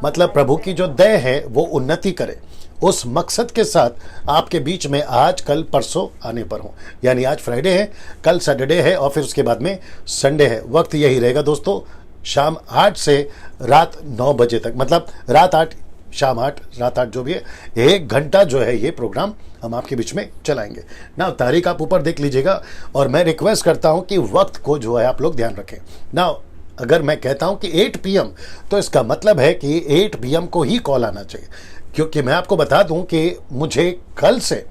मतलब प्रभु की जो दया है वो उन्नति करे, उस मकसद के साथ आपके बीच में आज कल परसों आने पर हूँ। यानी आज फ्राइडे है, कल सैटरडे है और फिर उसके बाद में संडे है। वक्त यही रहेगा दोस्तों, शाम 8 से रात 9 बजे तक, मतलब रात 8 शाम 8 रात 8 जो भी है, 1 घंटा जो है ये प्रोग्राम हम आपके बीच में चलाएंगे ना। तारीख आप ऊपर देख लीजिएगा और मैं रिक्वेस्ट करता हूं कि वक्त को जो है आप लोग ध्यान रखें ना। अगर मैं कहता हूं कि 8 PM तो इसका मतलब है कि 8 PM को ही कॉल आना चाहिए, क्योंकि मैं आपको बता दूं कि मुझे कल से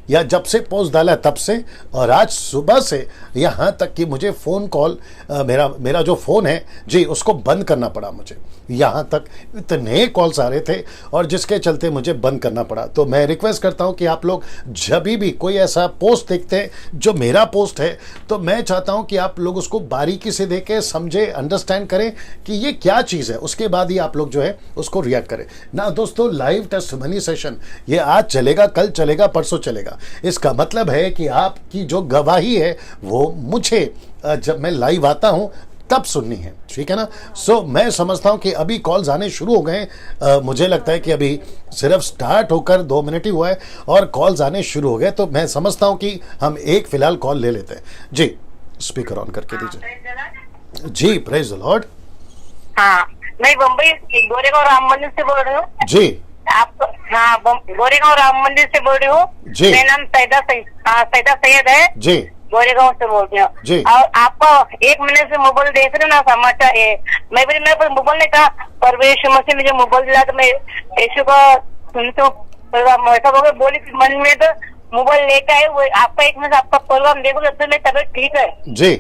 या जब से पोस्ट डाला तब से और आज सुबह से यहाँ तक कि मुझे फ़ोन कॉल मेरा जो फ़ोन है जी उसको बंद करना पड़ा मुझे। यहाँ तक इतने कॉल्स आ रहे थे और जिसके चलते मुझे बंद करना पड़ा। तो मैं रिक्वेस्ट करता हूँ कि आप लोग जब भी कोई ऐसा पोस्ट देखते हैं जो मेरा पोस्ट है, तो मैं चाहता हूँ कि आप लोग उसको बारीकी से देखें, समझे, अंडरस्टैंड करें कि ये क्या चीज़ है, उसके बाद ही आप लोग जो है उसको रिएक्ट करें ना। दोस्तों लाइव टेस्टिमनी सेशन ये आज चलेगा, कल चलेगा, परसों चलेगा। इसका मतलब है कि आपकी जो गवाही है वो मुझे जब मैं लाइव आता हूं तब सुननी है, ठीक है ना। सो मैं समझता हूं कि अभी कॉल्स आने शुरू हो गए। मुझे लगता है कि अभी सिर्फ स्टार्ट होकर 2 मिनट ही हुआ है और कॉल्स आने शुरू हो गए। तो मैं समझता हूं कि हम एक फिलहाल कॉल ले लेते हैं। जी स्पीकर ऑन करके दीजिए। जी प्रेज द लॉर्ड। हाँ, मैं बम्बई गोरेगांव राम मंदिर से बोल रही हूँ जी। आप हाँ, गोरेगांव राम मंदिर से बोल रही हूँ। जी। मेरा नाम सैदा सैयद है जी। गोरेगांव से बोल रही जी। हूँ। और आपको 1 महीने से मोबाइल देख रहे हो ना, समाचार है। मैं मोबाइल नहीं था, पर यीशु मसीह ने जो मोबाइल दिला तो मैं यीशु को सुनती हूँ। ऐसा बोली मन में तो मोबाइल लेकर आए, वो आपका 1 महीने आपका प्रोग्राम देखो तो मेरी तबियत ठीक है जी।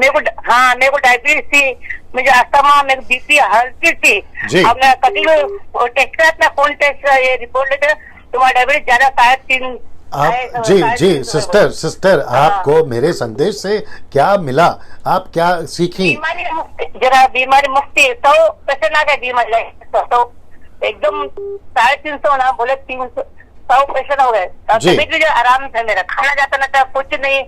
मेरे को डायबिटीज थी, मुझे अस्थमा, मेरे बीपी हल्की थी। अब मैं कभी टेस्ट अपना फोन टेस्ट ये रिपोर्ट लेते तुम्हारा डायबिटीज ज्यादा शायद आप जी सिस्टर आपको मेरे संदेश से क्या मिला, आप क्या सीखी? बीमारी मुक्ति तो पैसे ना गए, बीमारी तो एकदम 350 ना बोले 300 पैसे हो गए। तबियत भी आराम था, मेरा खाना जाता ना था, कुछ नहीं।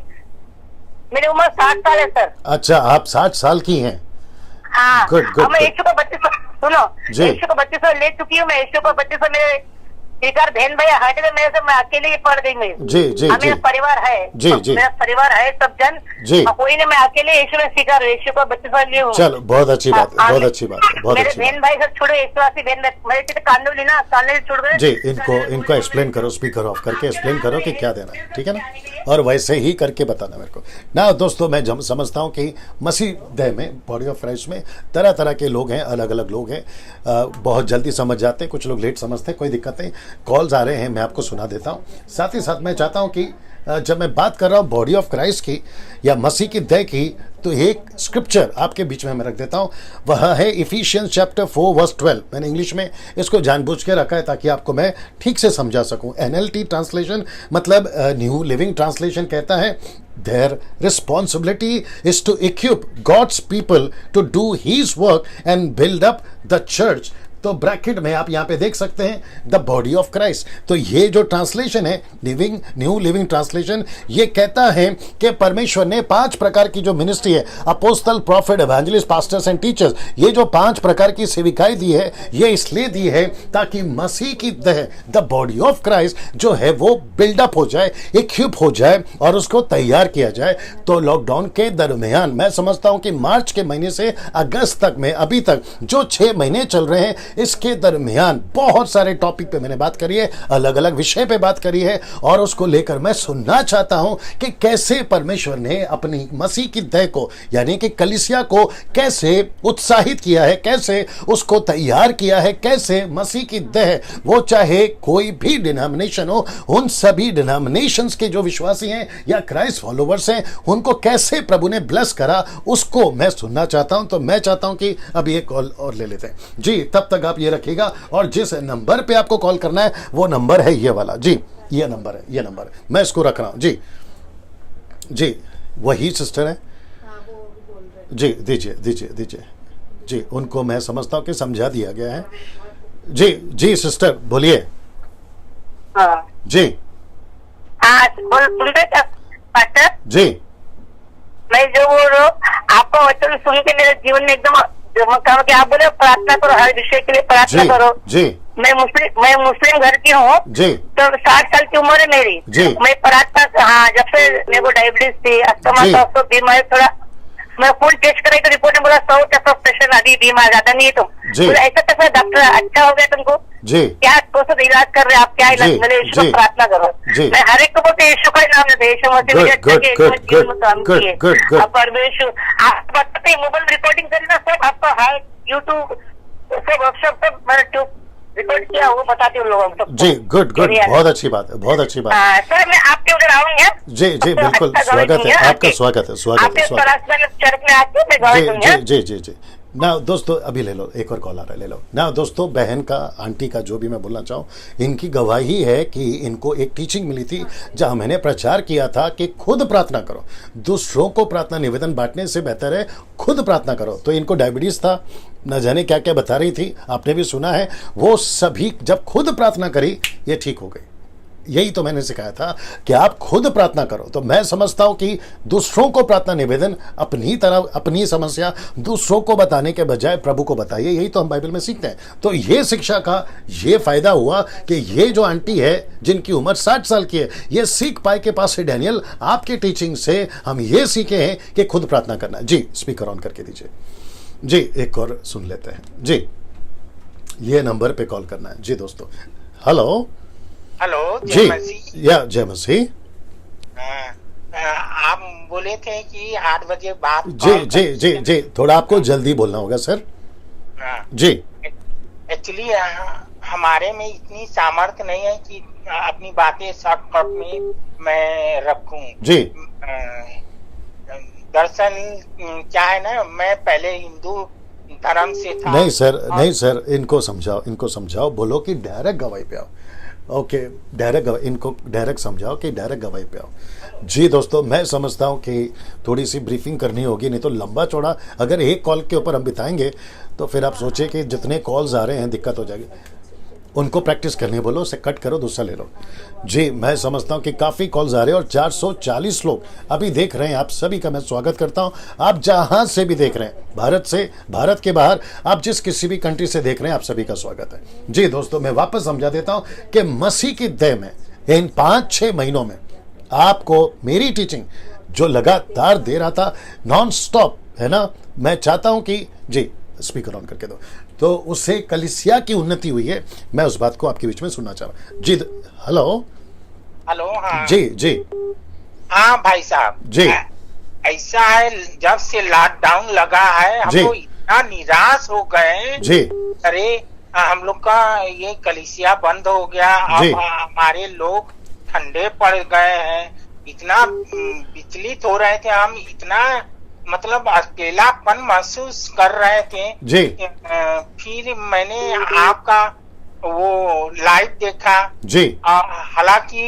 मेरी उम्र 60 साल है सर। अच्छा, आप 60 साल की हैं? हाँ। गुड। मैं यीशु को 32 सुनो, यीशु को 32 ले चुकी हूँ। मैं यीशु को 32 मेरे बेकार बहन भैया हट गए मेरे से, मैं अकेले ही पढ़ गई। मेरा परिवार है मेरा परिवार है सब जन जी। कोई नहीं, मैं अकेले यीशु में सीखा, यीशु को 32 ली हूँ। चलो बहुत अच्छी बात है, बहुत अच्छी बात है। मेरे बहन भाई सब छोड़ो, यीशुवासी बहन मेरे कानून ना कानून छोड़ गए जी। इनको एक्सप्लेन करो, स्पीकर ऑफ करके एक्सप्लेन करो कि क्या देना है, ठीक है ना, और वैसे ही करके बताना मेरे को ना। दोस्तों मैं समझता हूँ कि मसीह देह में, बॉडी ऑफ क्राइस्ट में तरह तरह के लोग हैं, अलग अलग लोग हैं। बहुत जल्दी समझ जाते हैं, कुछ लोग लेट समझते हैं, कोई दिक्कत नहीं। कॉल्स आ रहे हैं, मैं आपको सुना देता हूँ। साथ ही साथ मैं चाहता हूँ कि जब मैं बात कर रहा हूँ बॉडी ऑफ क्राइस्ट की या मसीह की देह की, तो एक स्क्रिप्चर आपके बीच में मैं रख देता हूँ। वह है इफिशियंस चैप्टर 4 वर्स 12। मैंने इंग्लिश में इसको जानबूझ के रखा है ताकि आपको मैं ठीक से समझा सकूँ। NLT ट्रांसलेशन मतलब न्यू लिविंग ट्रांसलेशन कहता है, Their responsibility is to equip God's people to do His work and build up the church. तो ब्रैकेट में आप यहाँ पे देख सकते हैं द बॉडी ऑफ क्राइस्ट। तो ये जो ट्रांसलेशन है न्यू लिविंग ट्रांसलेशन, ये कहता है कि परमेश्वर ने 5 प्रकार की जो मिनिस्ट्री है, apostle, profit, evangelist, pastors and teachers, ये जो 5 प्रकार की सेविकाएं दी है, ये इसलिए दी है ताकि मसीह की देह द बॉडी ऑफ क्राइस्ट जो है वो बिल्डअप हो जाए, इक्विप हो जाए और उसको तैयार किया जाए। तो लॉकडाउन के दरमियान मैं समझता हूं कि मार्च के महीने से अगस्त तक में अभी तक जो 6 महीने चल रहे हैं, इसके दरमियान बहुत सारे टॉपिक पे मैंने बात करी है, अलग अलग विषय पे बात करी है और उसको लेकर मैं सुनना चाहता हूं कि कैसे परमेश्वर ने अपनी मसीह की देह को यानी कि कलीसिया को कैसे उत्साहित किया है, कैसे उसको तैयार किया है, कैसे मसीह की देह वो चाहे कोई भी डिनोमिनेशन हो, उन सभी डिनोमिनेशंस के जो विश्वासी हैं या क्राइस्ट फॉलोवर्स हैं, उनको कैसे प्रभु ने ब्लेस करा, उसको मैं सुनना चाहता हूं। तो मैं चाहता हूं कि अभी एक कॉल और ले लेते हैं जी। तब तक आप ये रखिएगा और जिस नंबर पे आपको कॉल करना है वो नंबर है ये वाला जी, ये नंबर है, मैं इसको रख रहा हूं जी। वही सिस्टर है जी, दीजिए जी। उनको मैं समझता हूं कि समझा दिया गया है जी। सिस्टर बोलिए जी। जी, मैं जो बोल रहा हूँ आपका वचन सुन के मेरे जीवन में एकदम जो मैं कहा कि आप बोले प्रार्थना करो, हर विषय के लिए प्रार्थना जी करो। जी मैं मुस्लिम घर की हूँ, जी तो 60 साल की उम्र है मेरी। जी। मैं प्रार्थना, हाँ, जब से मेरे को डायबिटीज थी, अस्थमा जी। था, तो बीमारी थोड़ा, मैं फुल टेस्ट कराई तो रिपोर्ट में बोला 100% पेशेंट अभी बीमार, ज्यादा नहीं है तुम। जी। बोला ऐसा कैसा डॉक्टर, अच्छा हो गया तुमको, जी क्या कौन इलाज कर रहे हैं आप, क्या इलाज? जी, मैंने यीशु जी। को प्रार्थना करो। जी। मैं हर एक को बोलते यीशु का ही नाम लेते, यीशु मसीह मुझे अच्छा Good, किया, good, यीशु मसीह good, मुझे काम good, किए। good, good. अब परमेश्वर आप बताते मोबाइल रिकॉर्डिंग करी ना, सब आपका है, यूट्यूब सब वर्कशॉप सब मैंने ट्यूब रिकॉर्ड किया, वो बताती हूँ लोगों को। जी, गुड गुड, बहुत अच्छी बात है, बहुत अच्छी बात है। हाँ, सर मैं आपके उधर आऊंगी। जी जी बिल्कुल, स्वागत है आपका, स्वागत है, स्वागत है, आपके स्वागत चर्च में आती हूँ, मैं गवाही दूंगी। जी जी जी जी। ना दोस्तों, अभी ले लो, एक और कॉल आ रहा है, ले लो ना दोस्तों। बहन का, आंटी का, जो भी मैं बोलना चाहूँ, इनकी गवाही है कि इनको एक टीचिंग मिली थी जहाँ मैंने प्रचार किया था कि खुद प्रार्थना करो, दूसरों को प्रार्थना निवेदन बांटने से बेहतर है खुद प्रार्थना करो। तो इनको डायबिटीज था, न जाने क्या क्या बता रही थी, आपने भी सुना है। वो सभी जब खुद प्रार्थना करी, ये ठीक हो गई। यही तो मैंने सिखाया था कि आप खुद प्रार्थना करो। तो मैं समझता हूं कि दूसरों को प्रार्थना निवेदन, अपनी तरह अपनी समस्या दूसरों को बताने के बजाय प्रभु को बताइए। यही तो हम बाइबल में सीखते हैं। तो ये शिक्षा का ये फायदा हुआ कि ये जो आंटी है जिनकी उम्र 60 साल की है, ये सीख पाए के पास से डैनियल आपके टीचिंग से हम ये सीखे हैं कि खुद प्रार्थना करना। जी, स्पीकर ऑन करके दीजिए। जी, एक और सुन लेते हैं। जी, ये नंबर पे कॉल करना है। जी दोस्तों, हेलो। हेलो, जी, जय मसीह। या जय मसीह। आप बोले थे कि 8 बजे बाद जी जी जी जी, थोड़ा आपको जल्दी बोलना होगा सर। जी एक्चुअली हमारे में इतनी सामर्थ्य नहीं है कि अपनी बातें शॉर्टकट में मैं रखूं। जी दरअसल क्या है ना, मैं पहले हिंदू धर्म से था। नहीं सर, नहीं सर, इनको समझाओ, इनको समझाओ, बोलो कि डायरेक्ट गवाही पे आओ। ओके, डायरेक्ट गवाही, इनको डायरेक्ट समझाओ कि डायरेक्ट गवाही पे आओ। जी दोस्तों, मैं समझता हूँ कि थोड़ी सी ब्रीफिंग करनी होगी, नहीं तो लंबा चौड़ा अगर एक कॉल के ऊपर हम बिताएंगे तो फिर आप सोचिए कि जितने कॉल्स आ रहे हैं दिक्कत हो जाएगी। उनको प्रैक्टिस करने बोलो, उसे कट करो, दूसरा ले लो। जी, मैं समझता हूँ कि काफ़ी कॉल्स आ रहे हैं और 440 लोग अभी देख रहे हैं। आप सभी का मैं स्वागत करता हूँ। आप जहाँ से भी देख रहे हैं, भारत से, भारत के बाहर, आप जिस किसी भी कंट्री से देख रहे हैं, आप सभी का स्वागत है। जी दोस्तों, मैं वापस समझा देता हूँ कि मसीह की देह में इन 5-6 महीनों में आपको मेरी टीचिंग जो लगातार दे रहा था, नॉन स्टॉप, है ना, मैं चाहता हूँ कि जी स्पीकर ऑन करके दो, तो उससे कलीसिया की उन्नति हुई है। मैं उस बात को आपके बीच में सुनना चाह रहा हूँ। जी हेलो। हेलो, हाँ जी जी हाँ भाई साहब जी। ऐसा है, जब से लॉकडाउन लगा है हम जी। लोग इतना निराश हो गए। जी अरे हम लोग का ये कलीसिया बंद हो गया, जी। अब हमारे लोग ठंडे पड़ गए हैं, इतना विचलित हो रहे थे हम, इतना मतलब अकेलापन महसूस कर रहे थे। जी फिर मैंने आपका वो लाइव देखा जी हालांकि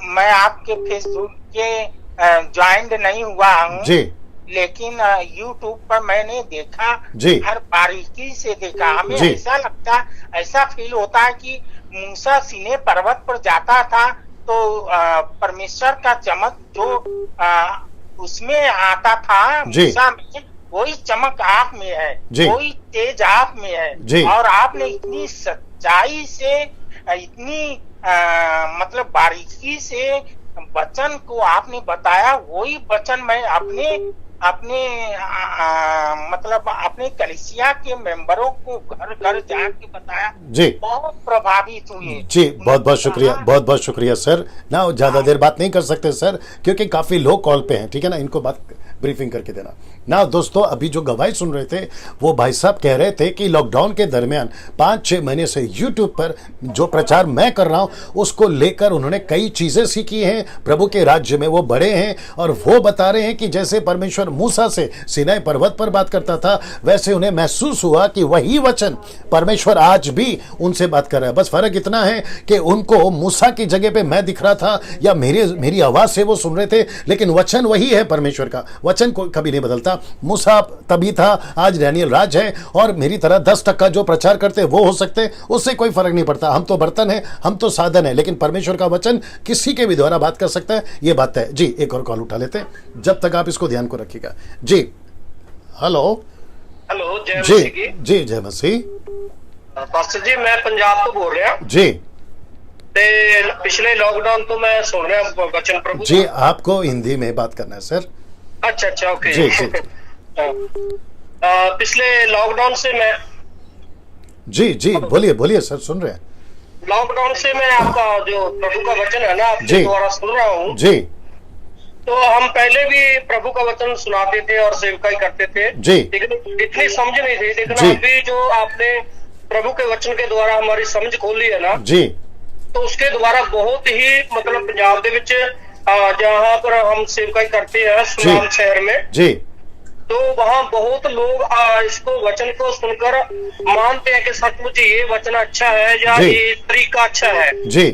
मैं आपके फेसबुक के ज्वाइंट नहीं हुआ हूँ जी लेकिन यूट्यूब पर मैंने देखा, जी। हर बारीकी से देखा। हमें जी। ऐसा लगता, ऐसा फील होता है कि मूसा सीने पर्वत पर जाता था तो परमेश्वर का चमक जो उसमें आता था जी। मूसा में, वही चमक आप में है, जी। वही तेज आप में है। जी। और आपने इतनी सच्चाई से, इतनी मतलब बारीकी से वचन को आपने बताया, वही वचन मैं अपने मतलब अपने कलीसिया के मेंबरों को घर घर जाके बताया। जी। बहुत प्रभावित हुए। जी, बहुत बहुत शुक्रिया, बहुत बहुत शुक्रिया सर। ना ज़्यादा देर बात नहीं कर सकते सर, क्योंकि काफ़ी लोग कॉल पे हैं, ठीक है ना, इनको बात ब्रीफिंग करके देना ना। दोस्तों, अभी जो गवाही सुन रहे थे वो भाई साहब कह रहे थे कि लॉकडाउन के दरमियान 5-6 महीने से यूट्यूब पर जो प्रचार मैं कर रहा हूं उसको लेकर उन्होंने कई चीज़ें सीखी हैं, प्रभु के राज्य में वो बड़े हैं। और वो बता रहे हैं कि जैसे परमेश्वर मूसा से सिनाई पर्वत पर बात करता था, वैसे उन्हें महसूस हुआ कि वही वचन परमेश्वर आज भी उनसे बात कर रहा है। बस फर्क इतना है कि उनको मूसा की जगह पे मैं दिख रहा था या मेरी आवाज़ से वो सुन रहे थे, लेकिन वचन वही है परमेश्वर का। वचन को कभी नहीं बदलता। मूसा तभी था, आज डैनियल राज है, और मेरी तरह 10% जो प्रचार करते वो हो सकते, उससे कोई फर्क नहीं पड़ता। हम तो बर्तन है, हम तो साधन है, लेकिन परमेश्वर का वचन किसी के भी द्वारा बात कर सकता है, ये बात है। जी, एक और कॉल उठा लेते हैं, जब तक आप इसको ध्यान को रखिएगा। जी हेलो। हेलो, जय जी मसीह की। जी जय मसीह पास्टर जी, मैं पंजाब तो बोल रहा जी ते पिछले लॉकडाउन तो मैं सुन रहा वचन प्रभु जी। का। आपको हिंदी में बात करना है सर। अच्छा अच्छा, ओके। जी, जी, जी। पिछले लॉकडाउन से मैं जी जी बोलिए बोलिए सर, सुन रहे हैं। लॉकडाउन से मैं आपका जो प्रभु का वचन है ना, आपके जी। द्वारा सुन रहा हूँ। जी तो हम पहले भी प्रभु का वचन सुनाते थे और सेवकाई करते थे, जी लेकिन इतनी समझ नहीं थी। लेकिन जी। अभी जो आपने प्रभु के वचन के द्वारा हमारी समझ खोली है ना, जी तो उसके द्वारा बहुत ही मतलब पंजाब ਦੇ ਵਿੱਚ जहाँ पर हम सेवकाई करते हैं सुनाम शहर में, जी तो वहाँ बहुत लोग इसको वचन को सुनकर मानते हैं कि सचमुच ये वचन अच्छा है या जी। ये तरीका अच्छा है। जी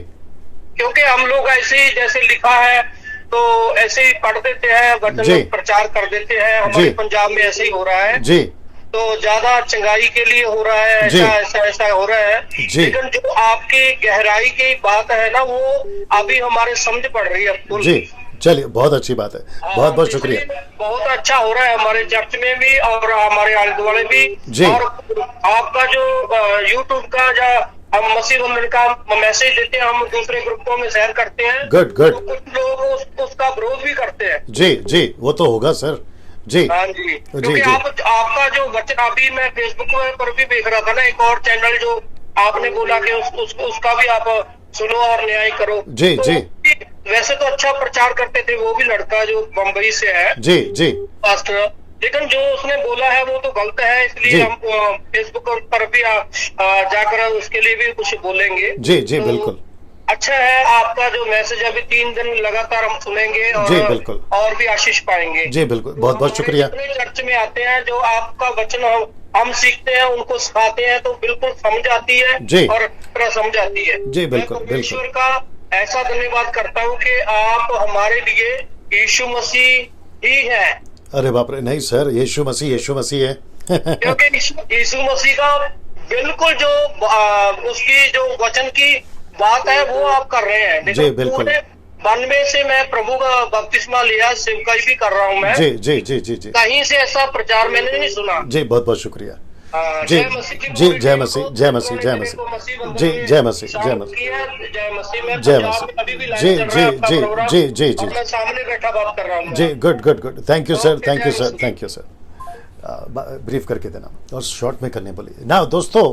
क्योंकि हम लोग ऐसे ही जैसे लिखा है तो ऐसे ही पढ़ देते हैं, जी। वचन प्रचार कर देते हैं। हमारे जी। पंजाब में ऐसे ही हो रहा है, जी तो ज्यादा चंगाई के लिए हो रहा है, जी। ऐसा हो रहा है। जी। लेकिन जो आपकी गहराई की बात है ना, वो अभी हमारे समझ पड़ रही है फुल। जी चलिए, बहुत अच्छी बात है, बहुत बहुत शुक्रिया। इसलिए बहुत अच्छा हो रहा है हमारे चर्च में भी और हमारे आले दुआले भी। जी। और आपका जो यूट्यूब का या हम मसीह बंधन का मैसेज देते हैं, हम दूसरे ग्रुपों में शेयर करते हैं। Good good. तो कुछ लोग उसका विरोध भी करते हैं। जी जी वो तो होगा सर। जी हाँ जी, क्योंकि जी। आपका जो वचन अभी मैं फेसबुक पर भी देख रहा था ना, एक और चैनल जो आपने बोला कि उसका भी आप सुनो और न्याय करो। जी, तो जी। वैसे तो अच्छा प्रचार करते थे, वो भी लड़का जो बम्बई से है जी जी पास्टर, लेकिन जो उसने बोला है वो तो गलत है। जी। इसलिए हम फेसबुक पर भी जाकर उसके लिए भी कुछ बोलेंगे। जी जी तो बिल्कुल। अच्छा है आपका जो मैसेज, अभी 3 दिन लगातार हम सुनेंगे जी, बिल्कुल। और भी आशीष पाएंगे। जी बिल्कुल, बहुत बहुत शुक्रिया। जितने चर्च में आते हैं जो आपका वचन हम सीखते हैं, उनको सिखाते हैं, तो बिल्कुल समझ आती है जी। और पूरा समझ आती है। जी, बिल्कुल, मैं परमेश्वर का ऐसा धन्यवाद करता हूँ कि आप हमारे लिए यीशु मसीह ही है। अरे बाप रे, नहीं सर, यीशु मसीह है। क्योंकि यीशु मसीह का बिल्कुल जो उसकी जो वचन की बात है वो आप कर रहे हैं। जी, बिल्कुल। 92 से मैं प्रभु का बपतिस्मा लिया, सेवकाई भी कर रहा हूँ मैं। जी जी जी जी जी कहीं से ऐसा प्रचार मैंने नहीं सुना। जी बहुत बहुत शुक्रिया। जी जय मसीह की जी पूरी जय टीम मसीह को, जय मसीह जय मेरे मसीह को मसीह बंधन जी में जय मसीह जय शामिल मसीह किया। जय मसीह। मैं जय पंजाब मसीह। में अभी भी लाइव जी चल रहा जी है आपका जी प्रोग्राम, जी जी जी और मैं सामने बैठा बात कर रहा हूँ। जी good good good. Thank you sir, okay, thank you जय सर, मसीह। Thank you sir. ब्रीफ करके देना और शॉर्ट में करने बोलिए ना। दोस्तों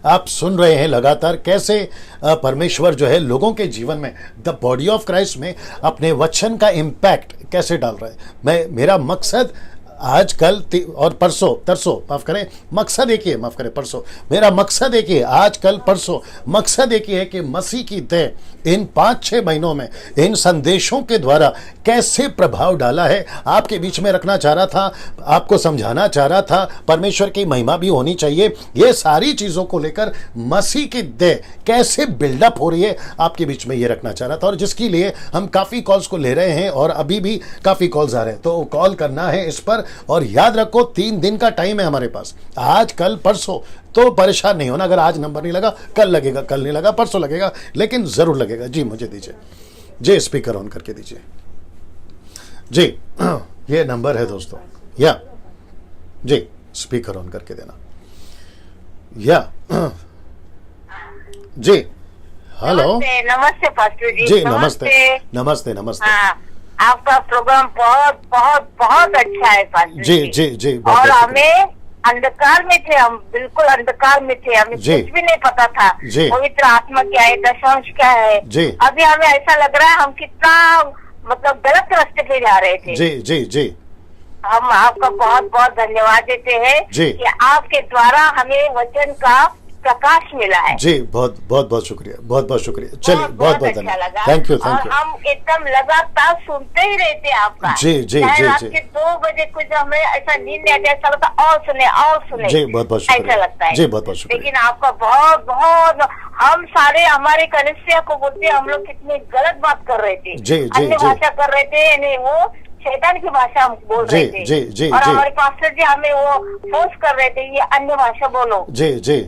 आप सुन रहे हैं लगातार कैसे परमेश्वर जो है लोगों के जीवन में द बॉडी ऑफ क्राइस्ट में अपने वचन का इम्पैक्ट कैसे डाल रहा है। मेरा मकसद आज कल और परसों तरसों माफ करें, मकसद एक ही है, माफ करें परसों, मेरा मकसद एक ही है, आज कल परसों मकसद एक ही है कि मसीह की देह इन 5-6 महीनों में इन संदेशों के द्वारा कैसे प्रभाव डाला है आपके बीच में रखना चाह रहा था, आपको समझाना चाह रहा था। परमेश्वर की महिमा भी होनी चाहिए, ये सारी चीज़ों को लेकर मसीह की देह कैसे बिल्डअप हो रही है आपके बीच में ये रखना चाह रहा था, और जिसके लिए हम काफ़ी कॉल्स को ले रहे हैं और अभी भी काफ़ी कॉल्स आ रहे हैं। तो कॉल करना है इस पर, और याद रखो 3 दिन का टाइम है हमारे पास, आज कल परसों। तो परेशान नहीं होना, अगर आज नंबर नहीं लगा कल लगेगा, कल नहीं लगा परसों लगेगा, लेकिन जरूर लगेगा। जी मुझे दीजिए, जी स्पीकर ऑन करके दीजिए जी। ये नंबर है दोस्तों, या जी स्पीकर ऑन करके देना, या जी हेलो नमस्ते पास्टर जी। जी नमस्ते नमस्ते नमस्ते। हाँ, आपका प्रोग्राम बहुत बहुत बहुत अच्छा है पास्टर जी जी जी बहुत और बहुत हमें अंधकार में थे, हम बिल्कुल अंधकार में थे, हमें जी। कुछ भी नहीं पता था जी। पवित्र आत्मा क्या है, दशांश क्या है। जी। अभी हमें ऐसा लग रहा है हम कितना मतलब गलत रास्ते पे जा रहे थे। जी जी जी हम आपका बहुत बहुत धन्यवाद देते हैं जी। कि आपके द्वारा हमें वचन का प्रकाश मिला है। जी बहुत बहुत बहुत शुक्रिया, बहुत बहुत शुक्रिया। चलिए बहुत बहुत अच्छा धन्यवाद, लगा। थैंक यू और थैंक यू। हम एकदम लगातार सुनते ही रहते हैं आपका। जी, जी, चाहे जी, रात जी। के 2 बजे कुछ हमें ऐसा नींद नहीं आता, ऐसा लगता और सुने जी बहुत बहुत शुक्रिया। ऐसा लगता है। जी बहुत बहुत शुक्रिया। लेकिन आपका बहुत बहुत, हम सारे हमारे कनिष्ठिया को बोलते हैं हम लोग कितनी गलत बात कर रहे थे, जी, जी, अन्य जी। भाषा कर रहे थे, यानी वो शैतान की भाषा हम बोल जी, रहे थे। जी, जी, और जी। हमारे पास्टर जी हमें वो फोर्स कर रहे थे ये अन्य भाषा बोलो। जी जी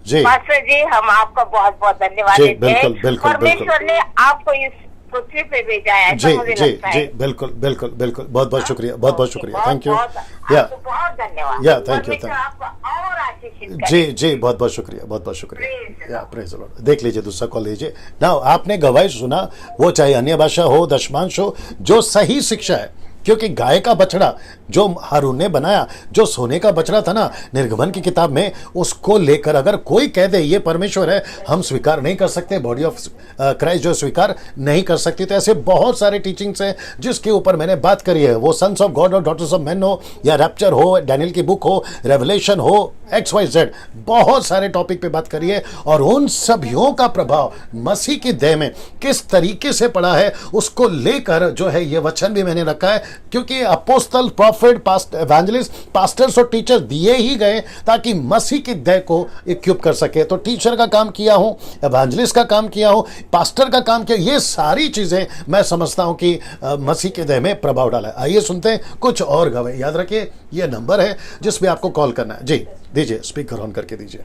जी पास्टर जी हम आपका बहुत बहुत धन्यवाद जी, देते हैं। बिल्कुल, बिल्कुल, परमेश्वर ने आपको इस पृथ्वी पे भेजा है, जी ऐसा मुझे जी लगता जी, है। बिल्कुल बिल्कुल बिल्कुल, बहुत बहुत शुक्रिया, बहुत बहुत शुक्रिया, थैंक यू। या आपको बहुत धन्यवाद। या, थैंक यू, परमेश्वर आपको और आशीषित करे। जी जी, बहुत बहुत शुक्रिया, बहुत बहुत शुक्रिया। Praise या प्रेज द लॉर्ड। देख लीजिए, दूसरा कॉल लीजिए ना। आपने गवाही सुना, वो चाहे अन्य भाषा हो, दशमांश हो, जो सही शिक्षा है, क्योंकि गाय का बछड़ा जो हारून ने बनाया, जो सोने का बछड़ा था ना निर्गमन की किताब में, उसको लेकर अगर कोई कह दे ये परमेश्वर है, हम स्वीकार नहीं कर सकते, बॉडी ऑफ क्राइस्ट जो स्वीकार नहीं कर सकती। तो ऐसे बहुत सारे टीचिंग्स हैं जिसके ऊपर मैंने बात करी है, वो सन्स ऑफ गॉड और डॉटर्स ऑफ मैन हो, या रैप्चर हो, डैनियल की बुक हो, रेवलेशन हो, XYZ, बहुत सारे टॉपिक पे बात करी है। और उन सभियों का प्रभाव मसीह की देह में किस तरीके से पड़ा है, उसको लेकर जो है ये वचन भी मैंने रखा है, क्योंकि अपोस्तल, प्रॉफिट, एवेंजलिस्ट, पास्टर्स और टीचर दिए ही गए ताकि मसीह की देह को इक्विप कर सके। तो टीचर का काम किया हो, एवेंजलिस्ट का काम किया हो, पास्टर का काम किया, ये सारी चीजें मैं समझता हूं कि मसीह के देह में प्रभाव डाला है। आइए सुनते हैं कुछ और गवाही। याद रखिए, ये नंबर है जिस पे आपको कॉल करना है। जी दीजिए, स्पीकर ऑन करके दीजिए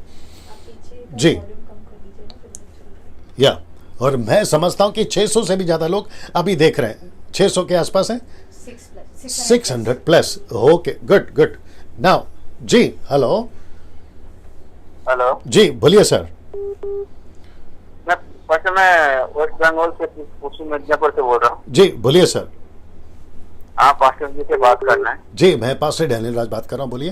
जी। या, और मैं समझता हूं कि 600 से भी ज्यादा लोग अभी देख रहे हैं, 600 के आसपास है, 600 plus. Okay, good good. Now जी, हेलो हेलो जी, बोलिए सर। मैं वेस्ट बंगाल से पश्चिम मिदनापुर से बोल रहा हूँ। जी बोलिए सर। आप पास्टर जी से बात करना है। जी, मैं पास्टर डैनियल राज बात कर रहा हूँ, बोलिए।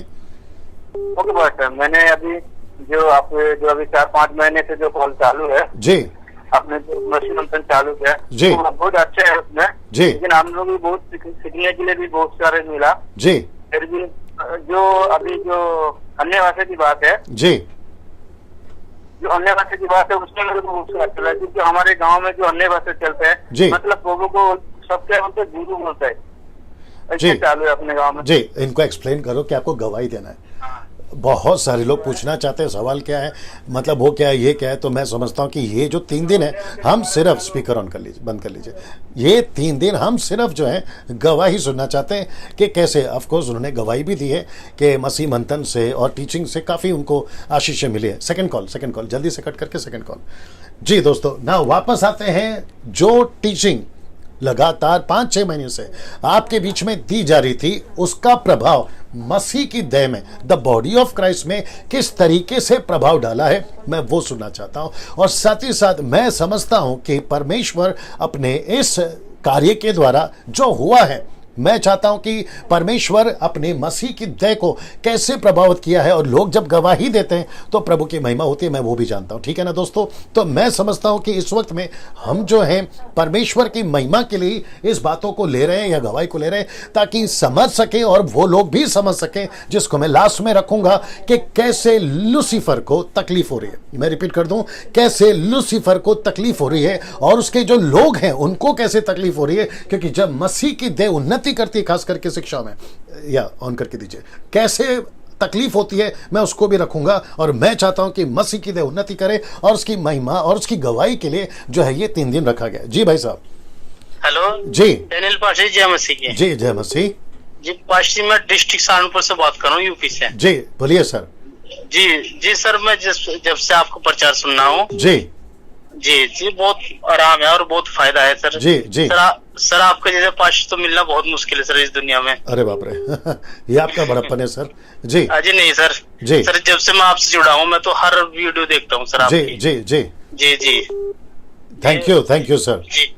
ओके पास्टर, मैंने अभी जो अभी 4-5 महीने से जो कॉल चालू है, जी आपने जो मसीह मंथन चालू किया जी। तो बहुत अच्छा है उसमें जी। लेकिन हम लोग भी बहुत सीखने के लिए भी बहुत सारे मिला। जी फिर भी जो अभी जो अन्य भाषा की बात है, जी जो अन्य भाषा की बात है उसमें मेरे को बहुत अच्छा लगा, क्योंकि हमारे गांव में जो अन्य भाषा चलते जी। हैं, मतलब प्रभु को सबसे बोलते गुरु बोलता है, जी। ऐसे चालू है अपने गांव में। जी, इनको एक्सप्लेन करो कि आपको गवाही देना है। बहुत सारे लोग पूछना चाहते हैं सवाल क्या है, मतलब वो क्या है, ये क्या है। तो मैं समझता हूँ कि ये जो 3 दिन है, हम सिर्फ स्पीकर ऑन कर लीजिए, बंद कर लीजिए। ये 3 दिन हम सिर्फ जो है गवाही सुनना चाहते हैं कि कैसे। ऑफ कोर्स उन्होंने गवाही भी दी है कि मसीह मंथन से और टीचिंग से काफ़ी उनको आशीषें मिली है। सेकंड कॉल जल्दी से कट करके सेकंड कॉल। जी दोस्तों, ना वापस आते हैं। जो टीचिंग लगातार 5-6 महीने से आपके बीच में दी जा रही थी, उसका प्रभाव मसीह की देह में, द बॉडी ऑफ क्राइस्ट में किस तरीके से प्रभाव डाला है, मैं वो सुनना चाहता हूं। और साथ ही साथ मैं समझता हूं कि परमेश्वर अपने इस कार्य के द्वारा जो हुआ है, मैं चाहता हूं कि परमेश्वर अपने मसीह की देह को कैसे प्रभावित किया है। और लोग जब गवाही देते हैं तो प्रभु की महिमा होती है, मैं वो भी जानता हूं। ठीक है ना दोस्तों। तो मैं समझता हूं कि इस वक्त में हम जो हैं परमेश्वर की महिमा के लिए इस बातों को ले रहे हैं या गवाही को ले रहे हैं, ताकि समझ सके और वो लोग भी समझ सकें, जिसको मैं लास्ट में रखूंगा कि कैसे लूसीफर को तकलीफ हो रही है। मैं रिपीट कर दूं, कैसे लूसीफर को तकलीफ हो रही है और उसके जो लोग हैं उनको कैसे तकलीफ हो रही है। क्योंकि जब मसीह की देह उन्नति करती है, खास करके शिक्षा में, या ऑन करके दीजिए, कैसे तकलीफ होती है, मैं उसको भी रखूंगा। और मैं चाहता हूं कि मसीह की देह उन्नति करे और उसकी महिमा और उसकी गवाही के लिए जो है ये 3 दिन रखा गया। जी भाई साहब। हेलो जी डैनियल पास्टर, जय मसीह की। जी, जय मसीह जी पास्टर, मैं डिस्ट्रिक्ट सहारनपुर से बात कर रहा हूँ, यूपी से। जी बोलिए सर। जी सर, मैं जब से आपको प्रचार सुन रहा हूँ, जी जी बहुत आराम है और बहुत फायदा है सर। जी जी। सर आपके जैसे पास्टर तो मिलना बहुत मुश्किल है सर इस दुनिया में। अरे बाप रे ये आपका बड़प्पन है सर। जी जी नहीं सर। जी सर, जब से मैं आपसे जुड़ा हूँ, मैं तो हर वीडियो देखता हूँ सर जी आपकी। जी जी, जी थैंक यू सर। जी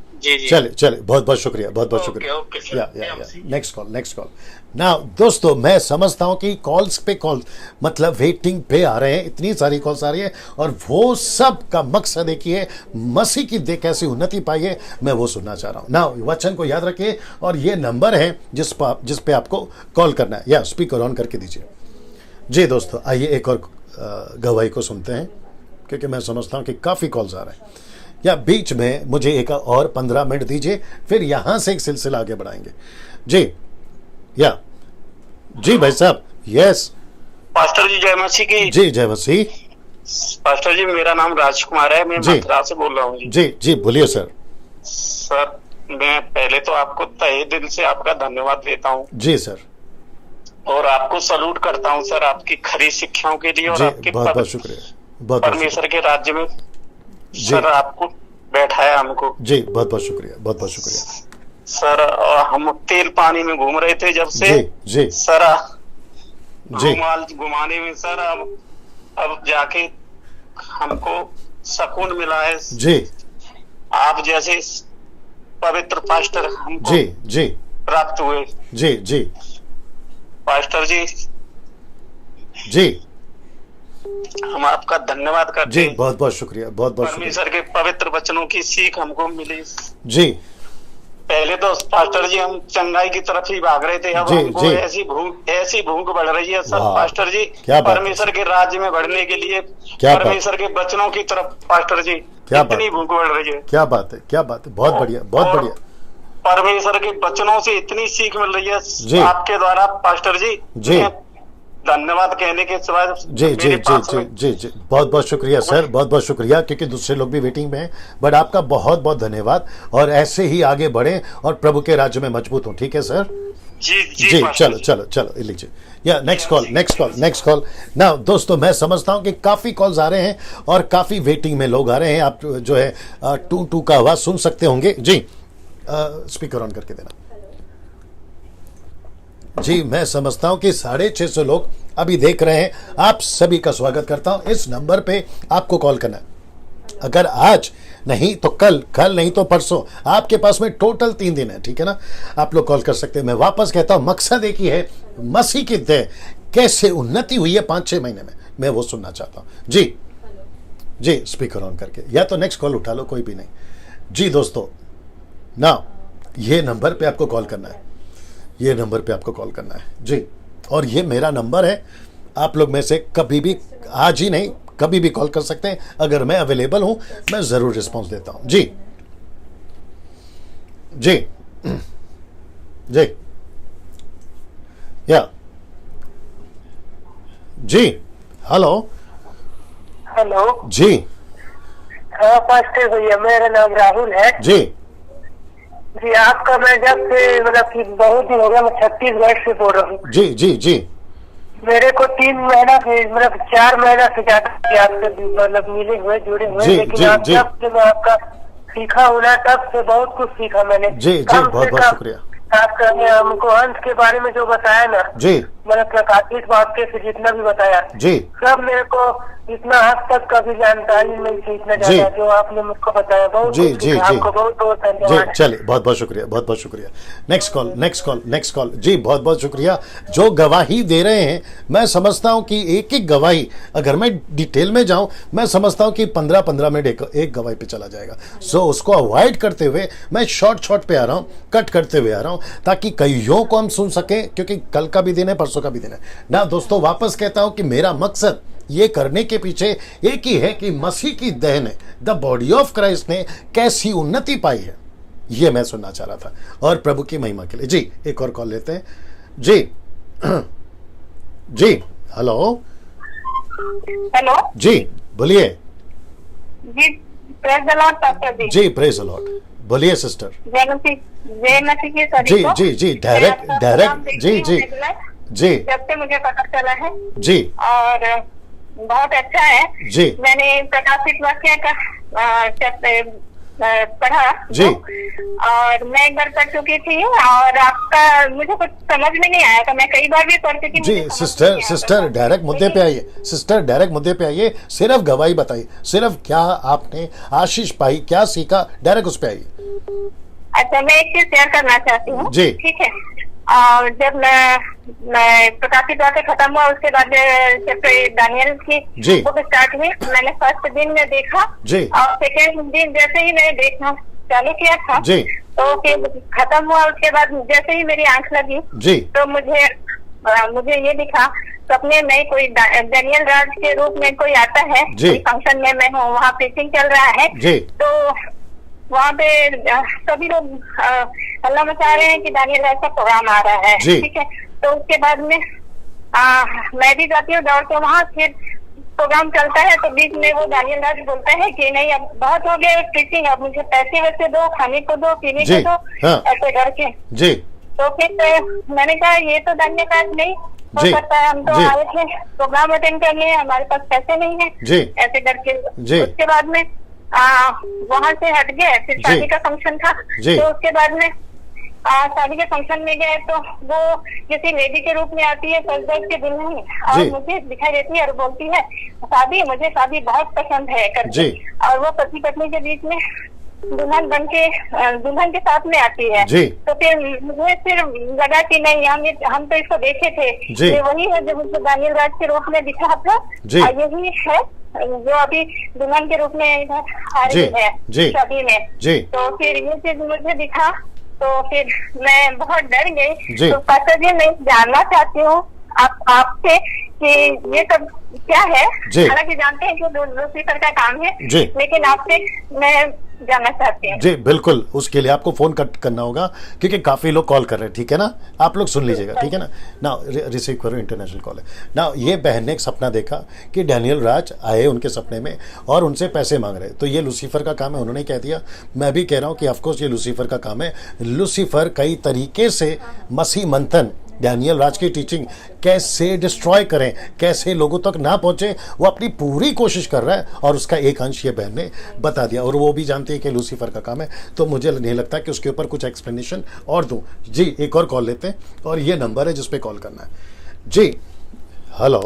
चले बहुत बहुत शुक्रिया, बहुत बहुत शुक्रिया। Okay sir. या नेक्स्ट कॉल। ना दोस्तों, मैं समझता हूं कि कॉल्स पे कॉल, मतलब वेटिंग पे आ रहे हैं, इतनी सारी कॉल्स आ रही है, और वो सब का मकसद है कि मसीह की देह कैसी उन्नति पाई है, मैं वो सुनना चाह रहा हूं ना। वचन को याद रखिए, और ये नंबर है जिस पे आपको कॉल करना है, या स्पीकर ऑन करके दीजिए। जी दोस्तों, आइए एक और गवाही को सुनते हैं, क्योंकि मैं समझता हूं कि काफ़ी कॉल्स आ रहे हैं। या बीच में मुझे एक और 15 मिनट दीजिए, फिर यहां से एक सिलसिला आगे बढ़ाएंगे। जी जी भाई साहब। यस पास्टर जी, जय मसीह की। जी, जय मसीह। पास्टर जी, मेरा नाम राजकुमार है, मैं मथुरा से बोल रहा हूँ। जी बोलिए सर। सर, मैं पहले तो आपको तहे दिल से आपका धन्यवाद देता हूँ। जी सर। और आपको सलूट करता हूँ सर, आपकी खरी शिक्षाओं के लिए और आपके बहुत शुक्रिया, बहुत परमेश्वर के राज्य में। सर, आपको बैठाया हमको। जी बहुत बहुत शुक्रिया, बहुत बहुत शुक्रिया। सर हम तेल पानी में घूम रहे थे जब से। जी जी सर जी रुमाल घुमाने में सर अब जाके हमको सुकून मिला है। जी आप जैसे पवित्र पास्टर हमको जी जी प्राप्त हुए। जी जी पास्टर जी जी हम आपका धन्यवाद करते जी हैं। बहुत बहुत शुक्रिया, बहुत बहुत शुक्रिया। परमेश्वर के पवित्र वचनों की सीख हमको मिली। जी पहले तो पास्टर जी हम चंगाई की तरफ ही भाग रहे थे, अब जी, हमको जी। ऐसी भूख बढ़ रही है सर वाह, पास्टर जी, क्या बात है। परमेश्वर के राज्य में बढ़ने के लिए, क्या बात। परमेश्वर के वचनों की तरफ पास्टर जी क्या इतनी बात। भूख बढ़ रही है। क्या बात है, क्या बात है, बहुत बढ़िया, बहुत और बढ़िया। परमेश्वर के वचनों से इतनी सीख मिल रही जी। है आपके द्वारा पास्टर जी। जी। मैं धन्यवाद कहने के सिवाय जी जी मेरे जी पास जी में- जी जी बहुत बहुत शुक्रिया सर, बहुत बहुत शुक्रिया, क्योंकि दूसरे लोग भी वेटिंग में हैं। बट आपका बहुत बहुत धन्यवाद, और ऐसे ही आगे बढ़ें और प्रभु के राज्य में मजबूत हों। ठीक है सर? जी जी जी पास्टर चलो चलो चलो लीजिए। या next call, next call, next call ना। दोस्तों मैं समझता हूं कि काफ़ी कॉल्स आ रहे हैं और काफ़ी वेटिंग में लोग आ रहे हैं। आप जो है टू टू का आवाज़ सुन सकते होंगे। जी स्पीकर ऑन करके देना। जी मैं समझता हूं कि 650 लोग अभी देख रहे हैं। आप सभी का स्वागत करता हूं। इस नंबर पे आपको कॉल करना है। अगर आज नहीं तो कल, कल नहीं तो परसों, आपके पास में टोटल 3 दिन है, ठीक है ना? आप लोग कॉल कर सकते हैं। मैं वापस कहता हूं, मकसद एक ही है, मसीह की देह कैसे उन्नति हुई है 5-6 महीने में, मैं वो सुनना चाहता हूं। जी जी स्पीकर ऑन करके, या तो नेक्स्ट कॉल उठा लो, कोई भी नहीं। जी दोस्तों ना, ये नंबर पे आपको कॉल करना है, ये नंबर पे आपको कॉल करना है जी। और ये मेरा नंबर है, आप लोग में से कभी भी, आज ही नहीं कभी भी कॉल कर सकते हैं। अगर मैं अवेलेबल हूं, मैं जरूर रिस्पांस देता हूं। जी जी जी या जी हेलो हेलो। जी हाँ पास्टर भैया, मेरा नाम राहुल है जी जी। आपका मैं जब से मतलब कि बहुत दिन हो गया, मैं छत्तीसगढ़ से बोल रहा हूँ। जी जी जी मेरे को 3 महीना से मतलब 4 महीना से ज्यादा आपसे मतलब मिले हुए, जुड़े हुए, जी, लेकिन जी, आप जी। जब से मैं आपका सीखा हूँ ना, तब से बहुत कुछ सीखा मैंने। जी जी कम से बहुत बहुत कम शुक्रिया। आपका ने हमको अंश के बारे में जो बताया ना, जी मतलब प्रकाशित वाक्य से जितना भी बताया, जी सब मेरे को इतना हद तक कभी जानकारी नहीं थी, इतना जी। ज्यादा जो आपने मुझको बताया। बहुत जी, कुछ जी, सीखा। जी। आपको बहुत बहुत जी धन्यवाद। चलिए, बहुत बहुत शुक्रिया, बहुत बहुत शुक्रिया। Next call, next call, next call. जी बहुत बहुत शुक्रिया जो गवाही दे रहे हैं। मैं समझता हूं कि एक एक गवाही, अगर मैं डिटेल में जाऊं, मैं समझता हूं कि 15-15 मिनट एक गवाही पे चला जाएगा। सो उसको अवॉइड करते हुए मैं शॉर्ट पे आ रहा हूं, कट करते हुए आ रहा हूं, ताकि कईयों को हम सुन सकें, क्योंकि कल का भी दिन है, परसों का भी दिन है ना। दोस्तों वापस कहता हूं कि मेरा मकसद ये करने के पीछे एक ही है कि मसीह की देह ने, द बॉडी ऑफ क्राइस्ट ने कैसी उन्नति पाई है, ये मैं सुनना चाह रहा था, और प्रभु की महिमा के लिए। जी एक और कॉल लेते हैं। जी जी हेलो हेलो जी बोलिए। जी, प्रेज द लॉर्ड पास्टर जी। जी प्रेज द लॉर्ड, बोलिए सिस्टर। जय मसीह के सभी जी को। जी जी मैं डायरेक्ट आपका डायरेक्ट प्रोग्राम देखती जी हूँ जी रेगुलर, जी जब से मुझे पता चला है, जी और बहुत अच्छा है। जी मैंने प्रकाशित वाक्य का पढ़ा जी। और मैं एक बार पढ़ चुकी थी, और आपका मुझे कुछ समझ में नहीं आया था। मैं कई बार भी पढ़ चुकी, जी मुझे समझ सिस्टर, में नहीं आता सिस्टर था। डायरेक्ट मुद्दे पे आइए, सिस्टर डायरेक्ट मुद्दे पे आइए। सिर्फ गवाही बताइए, सिर्फ क्या आपने आशीष पाई, क्या सीखा, डायरेक्ट उस पे आइए। अच्छा, मैं एक चीज शेयर करना चाहती हूँ। जी। ठीक है। और जब मैं प्रकाशित वाक्य खत्म हुआ, उसके बाद दानियल की जी। बुक स्टार्ट हुई। मैंने फर्स्ट दिन में देखा, जी। और सेकेंड दिन जैसे ही मैंने देखना चालू किया था, जी। तो फिर खत्म हुआ। उसके बाद जैसे ही मेरी आंख लगी, जी तो मुझे ये दिखा सपने में कोई दानियल राज के रूप में कोई आता है। जी। कोई फंक्शन में मैं हूँ, वहाँ प्रीचिंग चल रहा है। जी। तो वहाँ पे सभी लोग हल्ला मचा रहे हैं कि दानियल राज का प्रोग्राम आ रहा है। जी। ठीक है। तो उसके बाद में मैं भी जाती हूँ दौड़ के वहाँ। फिर प्रोग्राम चलता है, तो बीच में वो दानियल राज बोलता है कि नहीं, अब बहुत हो गया प्रीचिंग, अब मुझे पैसे वैसे दो, खाने को दो, पीने जी। को दो, हाँ। ऐसे करके। जी तो फिर मैंने कहा ये तो दानियल राज नहीं हो जी। सकता है, हम तो जी। आए थे प्रोग्राम अटेंड करने, हमारे पास पैसे नहीं है, जी। ऐसे करके। जी। उसके बाद में वहाँ से हट गए, फिर जी। शादी का फंक्शन था, जी। तो उसके बाद में शादी के फंक्शन में गए तो वो किसी लेडी के रूप में आती है सजधज के दुल्हन, और जी। मुझे दिखाई देती है और बोलती है मुझे शादी बहुत पसंद है करके। जी। और वो पति पत्नी के बीच में दुल्हन बन के दुल्हन के साथ में आती है। जी। तो फिर मुझे फिर लगा कि नहीं, हम तो इसको देखे थे, जी। ये वही है जो मुझे दानियल राज के रूप में दिखा था, जी। और यही है जो अभी दुल्हन के रूप में इधर आ रही जी। है जी। शादी में। जी। तो फिर ये चीज मुझे दिखा तो फिर मैं बहुत डर गई। जी। तो पास्टर जी, मैं जानना चाहती हूँ आपसे कि ये सब क्या है। जी। हालांकि जानते हैं कि लूसीफर का काम है, जी। लेकिन आपसे मैं जानना चाहती हूँ। जी बिल्कुल, उसके लिए आपको फोन कट करना होगा क्योंकि काफी लोग कॉल कर रहे हैं, ठीक है ना? आप लोग सुन लीजिएगा, ठीक है ना? ना रिसीव करो, इंटरनेशनल कॉल है ना। ये बहन ने एक सपना देखा कि डैनियल राज आए उनके सपने में और उनसे पैसे मांग रहे, तो ये लूसीफर का काम है, उन्होंने कह दिया। मैं भी कह रहा हूँ कि ऑफकोर्स ये लूसीफर का काम है। लूसीफर कई तरीके से मसीह मंथन, डैनियल राज की टीचिंग कैसे डिस्ट्रॉय करें, कैसे लोगों तक ना पहुंचे, वो अपनी पूरी कोशिश कर रहा है और उसका एक अंश ये बहन ने बता दिया। और वो भी जानती है कि लूसीफर का काम है, तो मुझे नहीं लगता कि उसके ऊपर कुछ एक्सप्लेनेशन और दूं। जी, एक और कॉल लेते हैं और ये नंबर है जिस पे कॉल करना है। जी hello.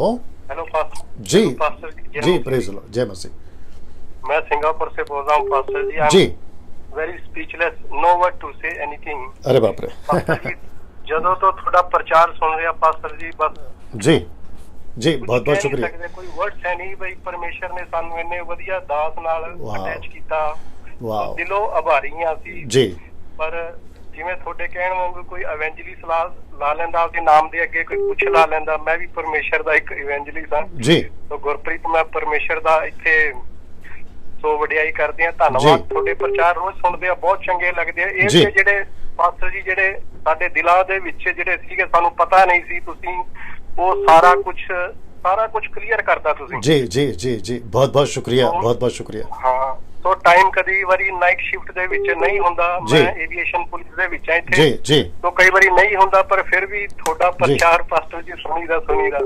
Hello pastor ji pastor ji, praise Lord, जय मसीह। मैं सिंगापुर से बोल रहा हूँ पास्टर जी। जी। Very speechless, no word to say anything. अरे बाप रे। पास्टर जी ਜਦੋਂ ਤੋਂ ਤੁਹਾਡਾ ਪ੍ਰਚਾਰ ਸੁਣ ਰਿਹਾ ਪਾਸਟਰ ਜੀ, ਬਸ ਜੀ ਜੀ, ਬਹੁਤ ਬਹੁਤ ਸ਼ੁਕਰੀਆ। ਕੋਈ ਵਰਡਸ ਹੈ ਨਹੀਂ ਬਈ, ਪਰਮੇਸ਼ਰ ਨੇ ਸਾਨੂੰ ਇੰਨੇ ਵਧੀਆ ਦਾਸ ਨਾਲ ਵਾਹ। ਅਟੈਚ ਕੀਤਾ, ਵਾਓ ਦਿਲੋਂ ਆਭਾਰੀ ਹਾਂ ਅਸੀਂ। ਜੀ। ਪਰ ਜਿਵੇਂ ਤੁਹਾਡੇ ਕਹਿਣ ਵਾਂਗੂ ਕੋਈ ਇਵੈਂਜਲਿਸਟ ਲਾ ਲੈਂਦਾ, ਆਪਦੇ ਨਾਮ ਦੇ ਅੱਗੇ ਕੋਈ ਕੁਛ ਲਾ ਲੈਂਦਾ, ਮੈਂ ਵੀ ਪਰਮੇਸ਼ਰ ਦਾ ਇੱਕ ਇਵੈਂਜਲਿਸਟ ਹਾਂ। ਜੀ। तो गुरप्रीत, मैं परमेश्वर ਦਾ ਇੱਥੇ ਸੋ ਵਡਿਆਈ ਕਰਦੇ ਆ। ਧੰਨਵਾਦ, ਤੁਹਾਡੇ ਪ੍ਰਚਾਰ ਰੋਜ਼ ਸੁਣਦੇ ਆ, ਬਹੁਤ ਚੰਗੇ ਲੱਗਦੇ ਆ। ਇਹ ਜਿਹੜੇ ਪਾਸਟਰ ਜੀ ਜਿਹੜੇ ਸਾਡੇ ਦਿਲਾਂ ਦੇ ਵਿੱਚ ਜਿਹੜੇ ਸੀਗੇ, ਸਾਨੂੰ ਪਤਾ ਨਹੀਂ ਸੀ, ਤੁਸੀਂ ਉਹ ਸਾਰਾ ਕੁਝ ਕਲੀਅਰ ਕਰਤਾ ਤੁਸੀਂ। ਜੀ ਜੀ ਜੀ ਜੀ, ਬਹੁਤ ਬਹੁਤ ਸ਼ੁਕਰੀਆ, ਬਹੁਤ ਬਹੁਤ ਸ਼ੁਕਰੀਆ। ਹਾਂ, ਸੋ ਟਾਈਮ ਕਦੀ ਵਾਰੀ ਨਾਈਟ ਸ਼ਿਫਟ ਦੇ ਵਿੱਚ ਨਹੀਂ ਹੁੰਦਾ, ਮੈਂ ਏਵੀਏਸ਼ਨ ਪੁਲਿਸ ਦੇ ਵਿੱਚ ਆ ਇੱਥੇ। ਜੀ ਜੀ। ਸੋ ਕਈ ਵਾਰੀ ਨਹੀਂ ਹੁੰਦਾ, ਪਰ ਫਿਰ ਵੀ ਤੁਹਾਡਾ ਪ੍ਰਚਾਰ ਪਾਸਟਰ ਜੀ ਸੁਣੀਦਾ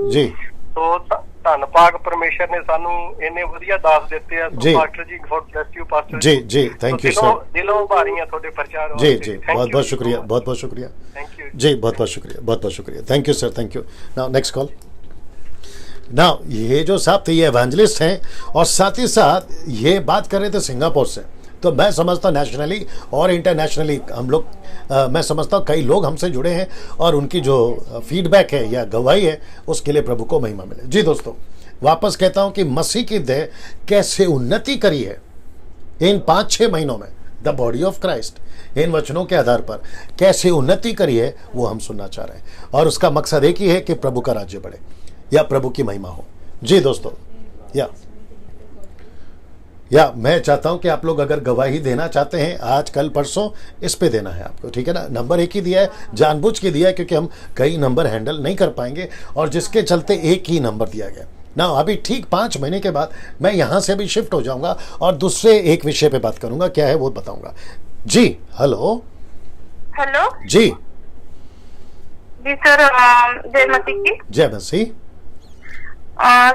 ਜੀ। ਸੋ ਧੰਨਵਾਦ, ਪਰਮੇਸ਼ਰ ਨੇ ਸਾਨੂੰ ਇੰਨੇ ਵਧੀਆ ਦਾਸ ਦਿੱਤੇ ਆ। So pastor ji, God bless you pastor जी जी, थैंक यू सर। दिलों भारी हैं ਤੁਹਾਡੇ ਪ੍ਰਚਾਰ। जी जी, बहुत बहुत शुक्रिया, बहुत बहुत शुक्रिया। थैंक यू जी, बहुत बहुत शुक्रिया, बहुत बहुत शुक्रिया। Thank you sir, thank you. Now next call. Now ये जो साहब थे ये एवेंजलिस्ट हैं और साथ ही साथ ये बात कर रहे थे सिंगापुर से। तो मैं समझता हूँ नेशनली और इंटरनेशनली हम लोग मैं समझता हूँ कई लोग हमसे जुड़े हैं और उनकी जो फीडबैक है या गवाही है उसके लिए प्रभु को महिमा मिले। जी दोस्तों, वापस कहता हूँ कि मसीह की देह कैसे उन्नति करी है इन 5-6 महीनों में, the body of Christ in वचनों के आधार पर कैसे उन्नति करी है वो हम सुनना चाह रहे हैं। और उसका मकसद एक ही है कि प्रभु का राज्य बढ़े या प्रभु की महिमा हो। जी दोस्तों, या मैं चाहता हूं कि आप लोग अगर गवाही देना चाहते हैं आज कल परसों, इस पे देना है आपको, ठीक है ना? नंबर एक ही दिया है, जानबूझ के दिया है क्योंकि हम कई नंबर हैंडल नहीं कर पाएंगे और जिसके चलते एक ही नंबर दिया गया ना। अभी ठीक 5 महीने के बाद मैं यहां से भी शिफ्ट हो जाऊंगा और दूसरे एक विषय पे बात करूंगा, क्या है वो बताऊंगा। जी हेलो। हेलो जी जी सर, जय मसीह की। जय मसीह।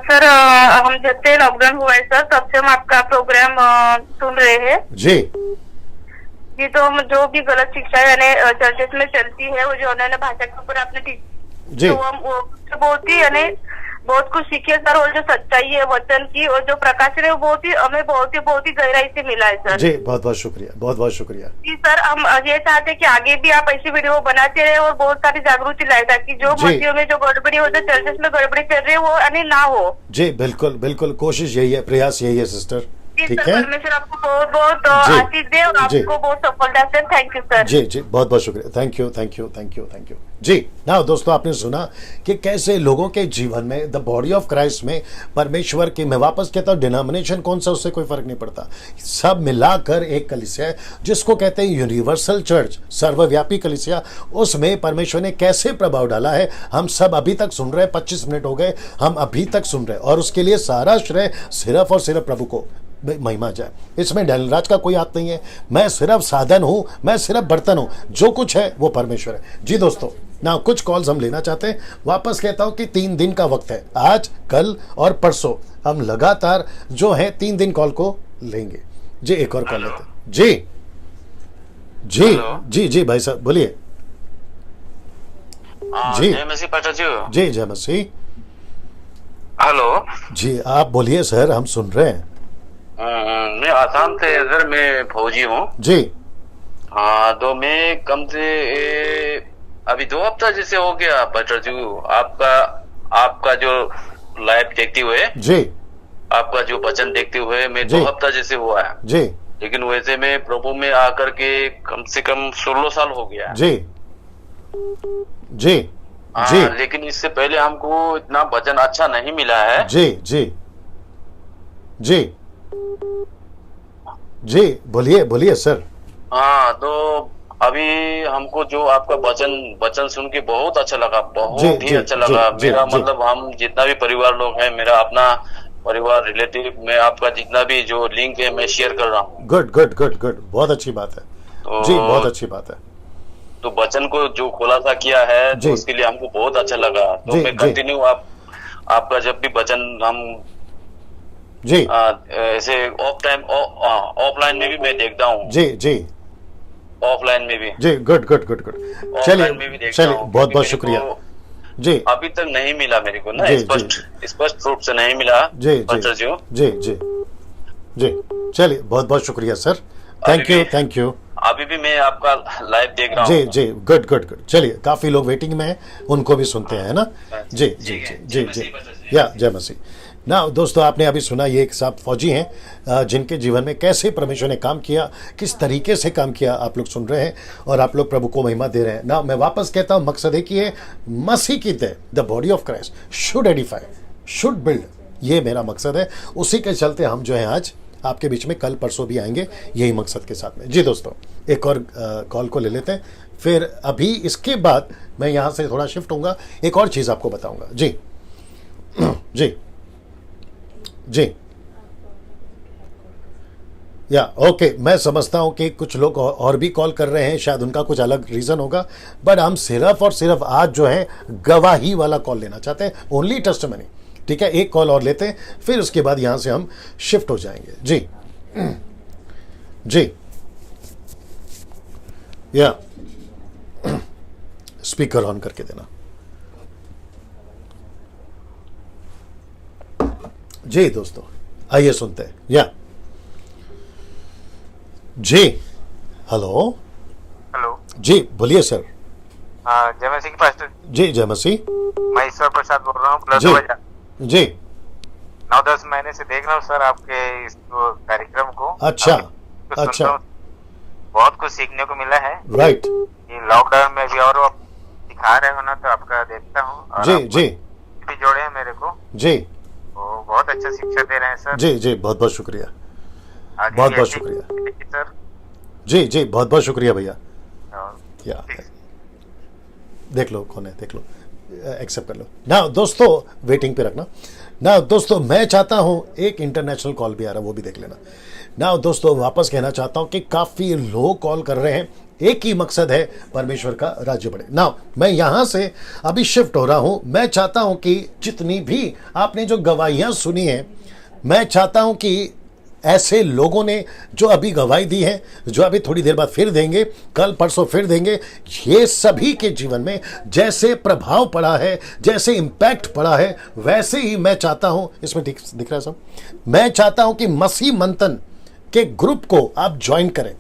सर, हम जब से लॉकडाउन हुआ है सर, तब से हम आपका प्रोग्राम सुन रहे हैं। जी जी, तो हम जो भी गलत शिक्षा यानी चर्चेस में चलती है, वो जो अन्य भाषा के ऊपर आपने जी, तो हम वो बहुत ही यानी बहुत कुछ सीखे सर। और जो सच्चाई है वचन की और जो प्रकाशन है वो हमें बहुत ही गहराई से मिला है सर। जी बहुत बहुत शुक्रिया, बहुत बहुत शुक्रिया। जी सर, हम ये चाहते हैं कि आगे भी आप ऐसी वीडियो बनाते रहे और बहुत सारी जागरूकता लाए ताकि जो मसीहों में जो गड़बड़ी हो, जो चर्चेस में गड़बड़ी चल रही है वो यानी ना हो। जी बिल्कुल बिल्कुल, कोशिश यही है, प्रयास यही है सिस्टर, ठीक है? परमेश्वर आपको बहुत बहुत आशीष दे और आपको बहुत सफलता से। Thank you sir. जी जी, बहुत बहुत शुक्रिया, thank you thank you thank you thank you. जी ना दोस्तों, आपने सुना कि कैसे लोगों के जीवन में द बॉडी ऑफ क्राइस्ट में परमेश्वर की, मैं वापस कहता हूँ डिनोमिनेशन कौन सा उससे कोई फर्क नहीं पड़ता, सब मिलाकर एक कलीसिया है जिसको कहते हैं यूनिवर्सल चर्च, सर्वव्यापी कलीसिया। उसमें परमेश्वर ने कैसे प्रभाव डाला है हम सब अभी तक सुन रहे हैं। 25 मिनट हो गए, हम अभी तक सुन रहे हैं और उसके लिए सारा श्रेय सिर्फ और सिर्फ प्रभु को महिमा जाए। इसमें डैनियल राज का कोई हाथ नहीं है, मैं सिर्फ साधन हूं, मैं सिर्फ बर्तन हूं, जो कुछ है वो परमेश्वर है। जी दोस्तों, ना कुछ कॉल्स हम लेना चाहते हैं। वापस कहता हूं कि 3 दिन का वक्त है, आज कल और परसों हम लगातार जो है 3 दिन कॉल को लेंगे। जी एक और कॉल लेते हैं। जी जी हेलो। जी जी भाई साहब बोलिए। जी। जय मसीह पाठक जी। जी जय मसीह। हेलो। जी आप बोलिए सर, हम सुन रहे हैं। मैं आसाम से सर, मैं फौजी हूँ। जी हाँ, तो मैं कम से अभी 2 हफ्ता जैसे हो गया पाठक जी, आपका जो लाइव देखते हुए, जी आपका जो वचन देखते हुए मैं जी। 2 हफ्ता जैसे हुआ है। जी लेकिन वैसे मैं प्रभु में आकर के कम से कम 16 साल हो गया। जी जी जी लेकिन इससे पहले हमको इतना वचन अच्छा नहीं मिला है। जी जी जी जी बोलिए बोलिए सर। हाँ, तो अभी हमको जो आपका वचन सुन के बहुत अच्छा लगा, बहुत जी, ही जी, अच्छा लगा। जी, मेरा जी। मतलब हम जितना भी परिवार लोग हैं, मेरा अपना परिवार रिलेटिव में आपका जितना भी जो लिंक है मैं शेयर कर रहा हूँ। गुड गुड गुड गुड, बहुत अच्छी बात है। तो जी बहुत अच्छी बात है। तो वचन को जो खुलासा किया है जी। तो उसके लिए हमको बहुत अच्छा लगा। तो जी, मैं जी। कंटिन्यू आपका जब भी वचन हम जी ऐसे ऑफलाइन में भी मैं देखता हूँ, जी जी ऑफलाइन में भी, जी good good good good. Offline में भी चलिए देखता चलिए हूँ। बहुत बहुत क्योंकि शुक्रिया। मेरे को जी अभी तक नहीं मिला मेरे को ना, जी, स्पष्ट रूप से नहीं मिला। जी जी पास्टर जी, जी जी जी चलिए बहुत बहुत शुक्रिया sir. Thank you thank you. अभी भी मैं आपका लाइव देख रहा जी हूँ। जी गुड गुड गुड। चलिए काफी लोग वेटिंग में हैं, उनको भी सुनते हैं ना। जी जी जी जी जी या जय मसीह। ना दोस्तों, आपने अभी सुना, ये एक साहब फौजी हैं जिनके जीवन में कैसे परमेश्वर ने काम किया, किस तरीके से काम किया, आप लोग सुन रहे हैं और आप लोग प्रभु को महिमा दे रहे हैं ना। मैं वापस कहता हूँ, मकसद एक ही है, मसीह की देह the body of Christ should Edify, should build, ये मेरा मकसद है। उसी के चलते हम जो है आज आपके बीच में कल परसों भी आएंगे यही मकसद के साथ में। जी दोस्तों, एक और कॉल को ले लेते हैं, फिर अभी इसके बाद मैं यहाँ से थोड़ा शिफ्ट होऊंगा, एक और चीज़ आपको बताऊंगा। जी जी जी या ओके, मैं समझता हूं कि कुछ लोग और भी कॉल कर रहे हैं, शायद उनका कुछ अलग रीज़न होगा, बट हम सिर्फ और सिर्फ आज जो है गवाही वाला कॉल लेना चाहते हैं, ओनली टेस्टिमनी। ठीक है, एक कॉल और लेते हैं, फिर उसके बाद यहां से हम शिफ्ट हो जाएंगे। जी जी या स्पीकर ऑन करके देना। जी दोस्तों, आइए सुनते हैं। या जी हेलो हेलो। जी बोलिए सर। जय मसीह की पास्टर। जी जय मसीह। मैं ईश्वर प्रसाद बोल रहा हूँ, जी जी 9-10 महीने से देख रहा हूँ सर आपके इस कार्यक्रम को। अच्छा कुछ सुनता अच्छा हूँ, बहुत कुछ सीखने को मिला है। राइट। ये लॉकडाउन में भी और आप सिखा रहे हो ना, तो आपका देखता हूँ। और जी आप जी भी जोड़े हैं मेरे को, जी वो बहुत अच्छा शिक्षा दे रहे हैं सर। जी जी बहुत बहुत शुक्रिया, आगे बहुत भी बहुत ऐसे ही शुक्रिया। सर। जी जी बहुत बहुत शुक्रिया भैया। और या देख लो कौन है, देख लो, एक्सेप्ट कर लो ना। दोस्तों वेटिंग पे रखना ना। दोस्तों मैं चाहता हूं, एक इंटरनेशनल कॉल भी आ रहा है, वो भी देख लेना ना। दोस्तों वापस कहना चाहता हूं कि काफ़ी लोग कॉल कर रहे हैं, एक ही मकसद है, परमेश्वर का राज्य बढ़े ना। मैं यहां से अभी शिफ्ट हो रहा हूं। मैं चाहता हूं कि जितनी भी आपने जो गवाहियां सुनी हैं, मैं चाहता हूं कि ऐसे लोगों ने जो अभी गवाही दी है, जो अभी थोड़ी देर बाद फिर देंगे, कल परसों फिर देंगे, ये सभी के जीवन में जैसे प्रभाव पड़ा है, जैसे इम्पैक्ट पड़ा है, वैसे ही मैं चाहता हूं, इसमें ठीक दिख रहा है सब, मैं चाहता हूं कि मसीह मंथन के ग्रुप को आप ज्वाइन करें,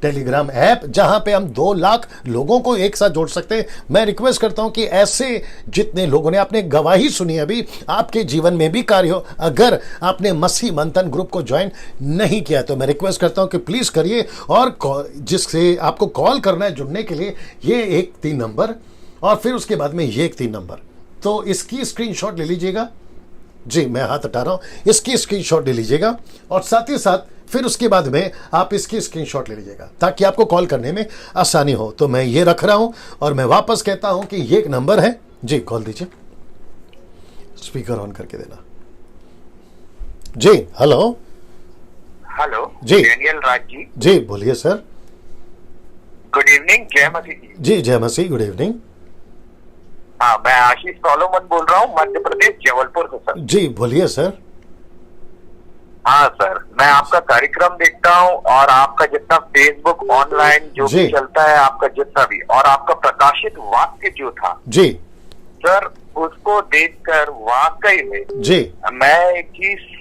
टेलीग्राम ऐप, जहां पे हम 2 लाख लोगों को एक साथ जोड़ सकते हैं। मैं रिक्वेस्ट करता हूं कि ऐसे जितने लोगों ने आपने गवाही सुनी अभी, आपके जीवन में भी कार्य हो, अगर आपने मसीह मंथन ग्रुप को ज्वाइन नहीं किया तो मैं रिक्वेस्ट करता हूं कि प्लीज करिए। और जिससे आपको कॉल करना है जुड़ने के लिए, ये 1-3 नंबर और फिर उसके बाद में ये 1-3 नंबर, तो इसकी स्क्रीनशॉट ले लीजिएगा। जी मैं हाथ हटा रहा हूं, इसकी स्क्रीनशॉट ले लीजिएगा और साथ ही साथ फिर उसके बाद में आप इसकी स्क्रीनशॉट ले लीजिएगा, ताकि आपको कॉल करने में आसानी हो। तो मैं ये रख रहा हूं और मैं वापस कहता हूं कि ये एक नंबर है। जी कॉल दीजिए, स्पीकर ऑन करके देना। जी हेलो। हेलो जी। डेनियल राज जी। जी बोलिए सर। गुड इवनिंग, जय मसीह जी। जी जय मसीह, गुड इवनिंग। हाँ, मैं आशीष सोलोमन बोल रहा हूँ, मध्य प्रदेश, जबलपुर से सर। जी बोलिए सर। हाँ सर, मैं मैं आपका कार्यक्रम देखता हूँ और आपका जितना फेसबुक ऑनलाइन जो जी। भी चलता है, आपका जितना भी, और आपका प्रकाशित वाक्य जो था जी सर, उसको देखकर वाकई में जी मैं एक चीज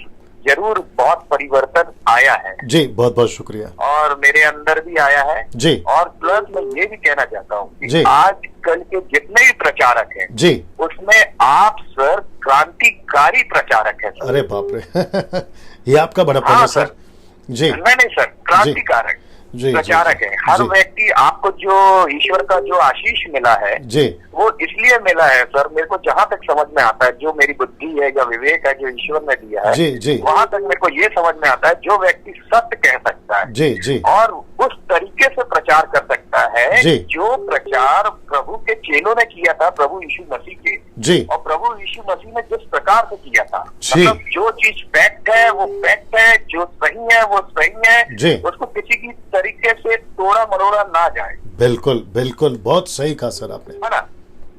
जरूर बहुत परिवर्तन आया है जी, बहुत बहुत शुक्रिया और मेरे अंदर भी आया है। जी और प्लस मैं ये भी कहना चाहता हूँ जी। कि आजकल के जितने भी प्रचारक हैं जी। उसमें आप सर क्रांतिकारी प्रचारक हैं सर। अरे बाप रे ये आपका बड़प्पन हाँ, है सर। सर। जी नहीं सर, क्रांतिकारक जी, प्रचारक जी, है। हर जी। व्यक्ति, आपको जो ईश्वर का जो आशीष मिला है जी वो इसलिए मिला है सर, मेरे को जहाँ तक समझ में आता है, जो मेरी बुद्धि है या विवेक है जो ईश्वर ने दिया है, जी, जी। वहां तक मेरे को ये समझ में आता है, जो व्यक्ति सत्य कह सकता है जी जी और उस तरीके से प्रचार कर सकता है जी। जो प्रचार प्रभु के चेलों ने किया था, प्रभु यीशु मसीह के, जी और प्रभु यीशु मसीह ने जिस प्रकार से किया था, जी। मतलब जो चीज फैक्ट है वो फैक्ट है, जो सही है वो सही है, जी। उसको किसी की तरीके से तोड़ा मरोड़ा ना जाए, बिल्कुल बिल्कुल, बहुत सही कहा सर आपने। है ना?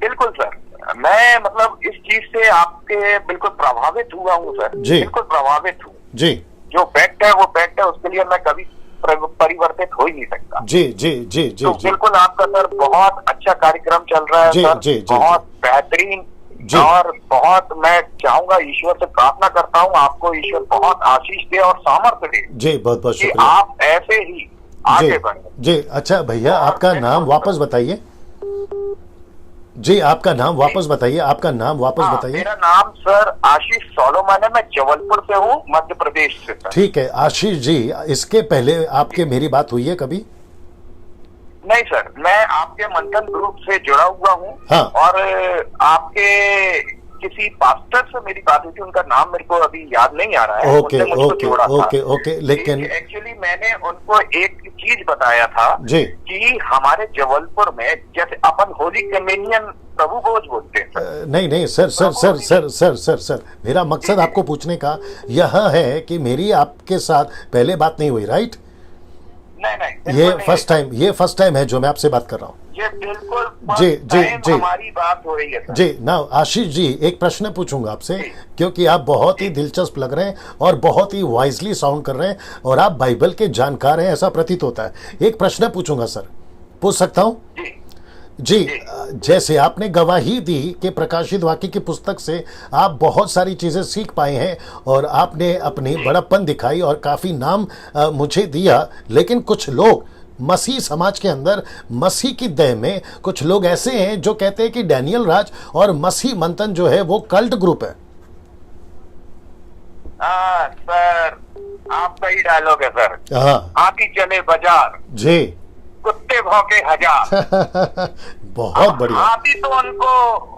बिल्कुल सर, मैं मतलब इस चीज से आपके बिल्कुल प्रभावित हुआ हूँ सर, जी। बिल्कुल प्रभावित हूँ। जी जो फैक्ट है वो फैक्ट है, उसके लिए मैं कभी परिवर्तित हो ही नहीं सकता। जी जी जी जी तो जी बिल्कुल आपका सर बहुत अच्छा कार्यक्रम चल रहा है जी, सर, जी, जी, बहुत बेहतरीन जी। और बहुत, मैं चाहूंगा, ईश्वर से प्रार्थना करता हूँ आपको ईश्वर बहुत आशीष दे और सामर्थ्य दे जी, बहुत बहुत कि शुक्रिया आप ऐसे ही जी आगे बढ़े। जी। अच्छा भैया, आपका नाम वापस बताइए जी, आपका नाम वापस बताइए, आपका नाम वापस हाँ, बताइए। मेरा नाम सर आशीष सोलोमन है, मैं जबलपुर से हूँ, मध्य प्रदेश से सर। ठीक है आशीष जी, इसके पहले आपके मेरी बात हुई है कभी? नहीं सर, मैं आपके मंथन ग्रुप से जुड़ा हुआ हूँ हाँ। और आपके किसी पास्टर से मेरी बात हुई थी, उनका नाम मेरे को अभी याद नहीं आ रहा है। ओके उनने मुझको ओके जोड़ा था। ओके ओके, लेकिन एक्चुअली मैंने उनको एक चीज बताया था जी कि हमारे जबलपुर में जैसे अपन होली कम्युनियन प्रभु भोज बोलते हैं सर। नहीं नहीं sir sir sir sir sir sir sir, मेरा मकसद आपको पूछने का यह है कि मेरी आपके साथ पहले बात नहीं हुई, राइट? नहीं ये बिल्कुल फर्स्ट टाइम है जो मैं आपसे बात कर रहा हूँ। ये बिल्कुल जी, first जी, time जी। हमारी बात हो रही है सर। जी ना आशीष जी, एक प्रश्न पूछूंगा आपसे, जी। क्योंकि आप बहुत ही दिलचस्प लग रहे हैं और बहुत ही वाइजली साउंड कर रहे हैं और आप बाइबल के जानकार हैं ऐसा प्रतीत होता है। एक प्रश्न पूछूंगा सर, पूछ सकता हूँ? जी जी, जैसे आपने गवाही दी कि प्रकाशित वाक्य की पुस्तक से आप बहुत सारी चीज़ें सीख पाए हैं और आपने अपनी बड़प्पन दिखाई और काफ़ी नाम मुझे दिया, लेकिन कुछ लोग मसीह समाज के अंदर, मसीह की देह में कुछ लोग ऐसे हैं जो कहते हैं कि डैनियल राज और मसीह मंथन जो है वो कल्ट ग्रुप है। हाँ सर, आपका ही डायलॉग है सर। हाँ हाथी चले बाजार, जी कुत्ते भौंके हजार। बहुत बढ़िया हाथी तो उनको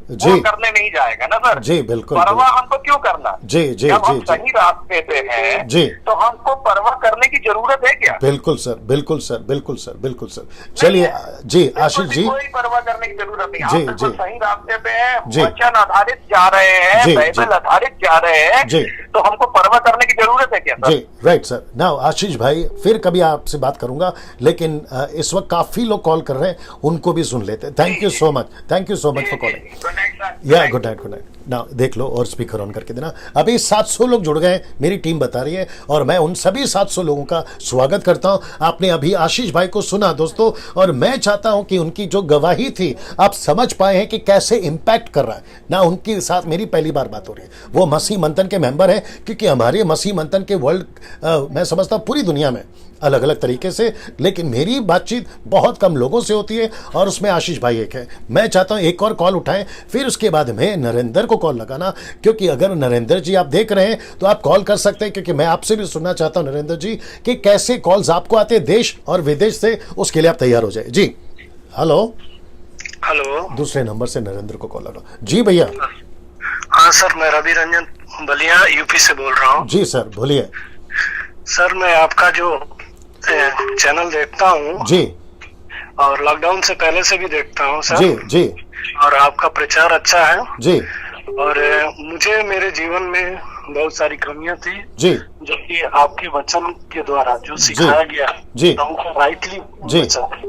जी वो करने नहीं जाएगा ना सर। जी, बिल्कुल परवाह हमको क्यों करना? जी जी जब जी हम जी सही रास्ते पे हैं जी। तो हमको परवाह करने की जरूरत है क्या? बिल्कुल सर, बिल्कुल सर, बिल्कुल सर, बिल्कुल सर। चलिए जी आशीष जी, कोई परवाह करने की जरूरत नहीं। जी, आप बिल्कुल जी। सही रास्ते पे हैं, जी। वचन आधारित जा रहे हैं, जी, बाइबल जी। आधारित जा रहे हैं, जी। तो हमको परवाह करने की जरूरत है क्या सर? जी राइट सर। नाउ आशीष भाई, फिर कभी आपसे बात करूंगा, लेकिन इस वक्त काफी लोग कॉल कर रहे हैं, उनको भी सुन लेते हैं। Thank you so much, thank you so much for calling. Good night sir. या गुड नाइट, गुड नाइट। ना देख लो और स्पीकर ऑन करके देना। अभी 700 लोग जुड़ गए, मेरी टीम बता रही है, और मैं उन सभी 700 लोगों का स्वागत करता हूं। आपने अभी आशीष भाई को सुना दोस्तों, और मैं चाहता हूं कि उनकी जो गवाही थी आप समझ पाए हैं कि कैसे इंपैक्ट कर रहा है ना। उनके साथ मेरी पहली बार बात हो रही है, वो मसीह मंथन के मेंबर हैं, क्योंकि हमारे मसीह मंथन के वर्ल्ड मैं समझता हूं पूरी दुनिया में अलग अलग तरीके से, लेकिन मेरी बातचीत बहुत कम लोगों से होती है और उसमें आशीष भाई एक है। मैं चाहता हूं एक और कॉल उठाएं, फिर उसके बाद में नरेंद्र को कॉल लगाना, क्योंकि अगर नरेंद्र जी आप देख रहे हैं तो आप कॉल कर सकते हैं, क्योंकि मैं आपसे भी सुनना चाहता हूं नरेंद्र जी कि कैसे कॉल्स आपको आते हैं देश और विदेश से, उसके लिए आप तैयार हो जाए। जी हेलो, हेलो। दूसरे नंबर से नरेंद्र को कॉल लगा। जी भैया। हाँ सर, मैं रवि रंजन बलिया यूपी से बोल रहा हूँ। जी सर बोलिए। सर मैं आपका जो चैनल देखता हूँ जी और लॉकडाउन से पहले से भी देखता हूँ सर। जी जी और आपका प्रचार अच्छा है। जी और मुझे मेरे जीवन में बहुत सारी कमियां थी, जी जो कि आपके वचन के द्वारा जो सिखाया गया जी हमको राइटली जी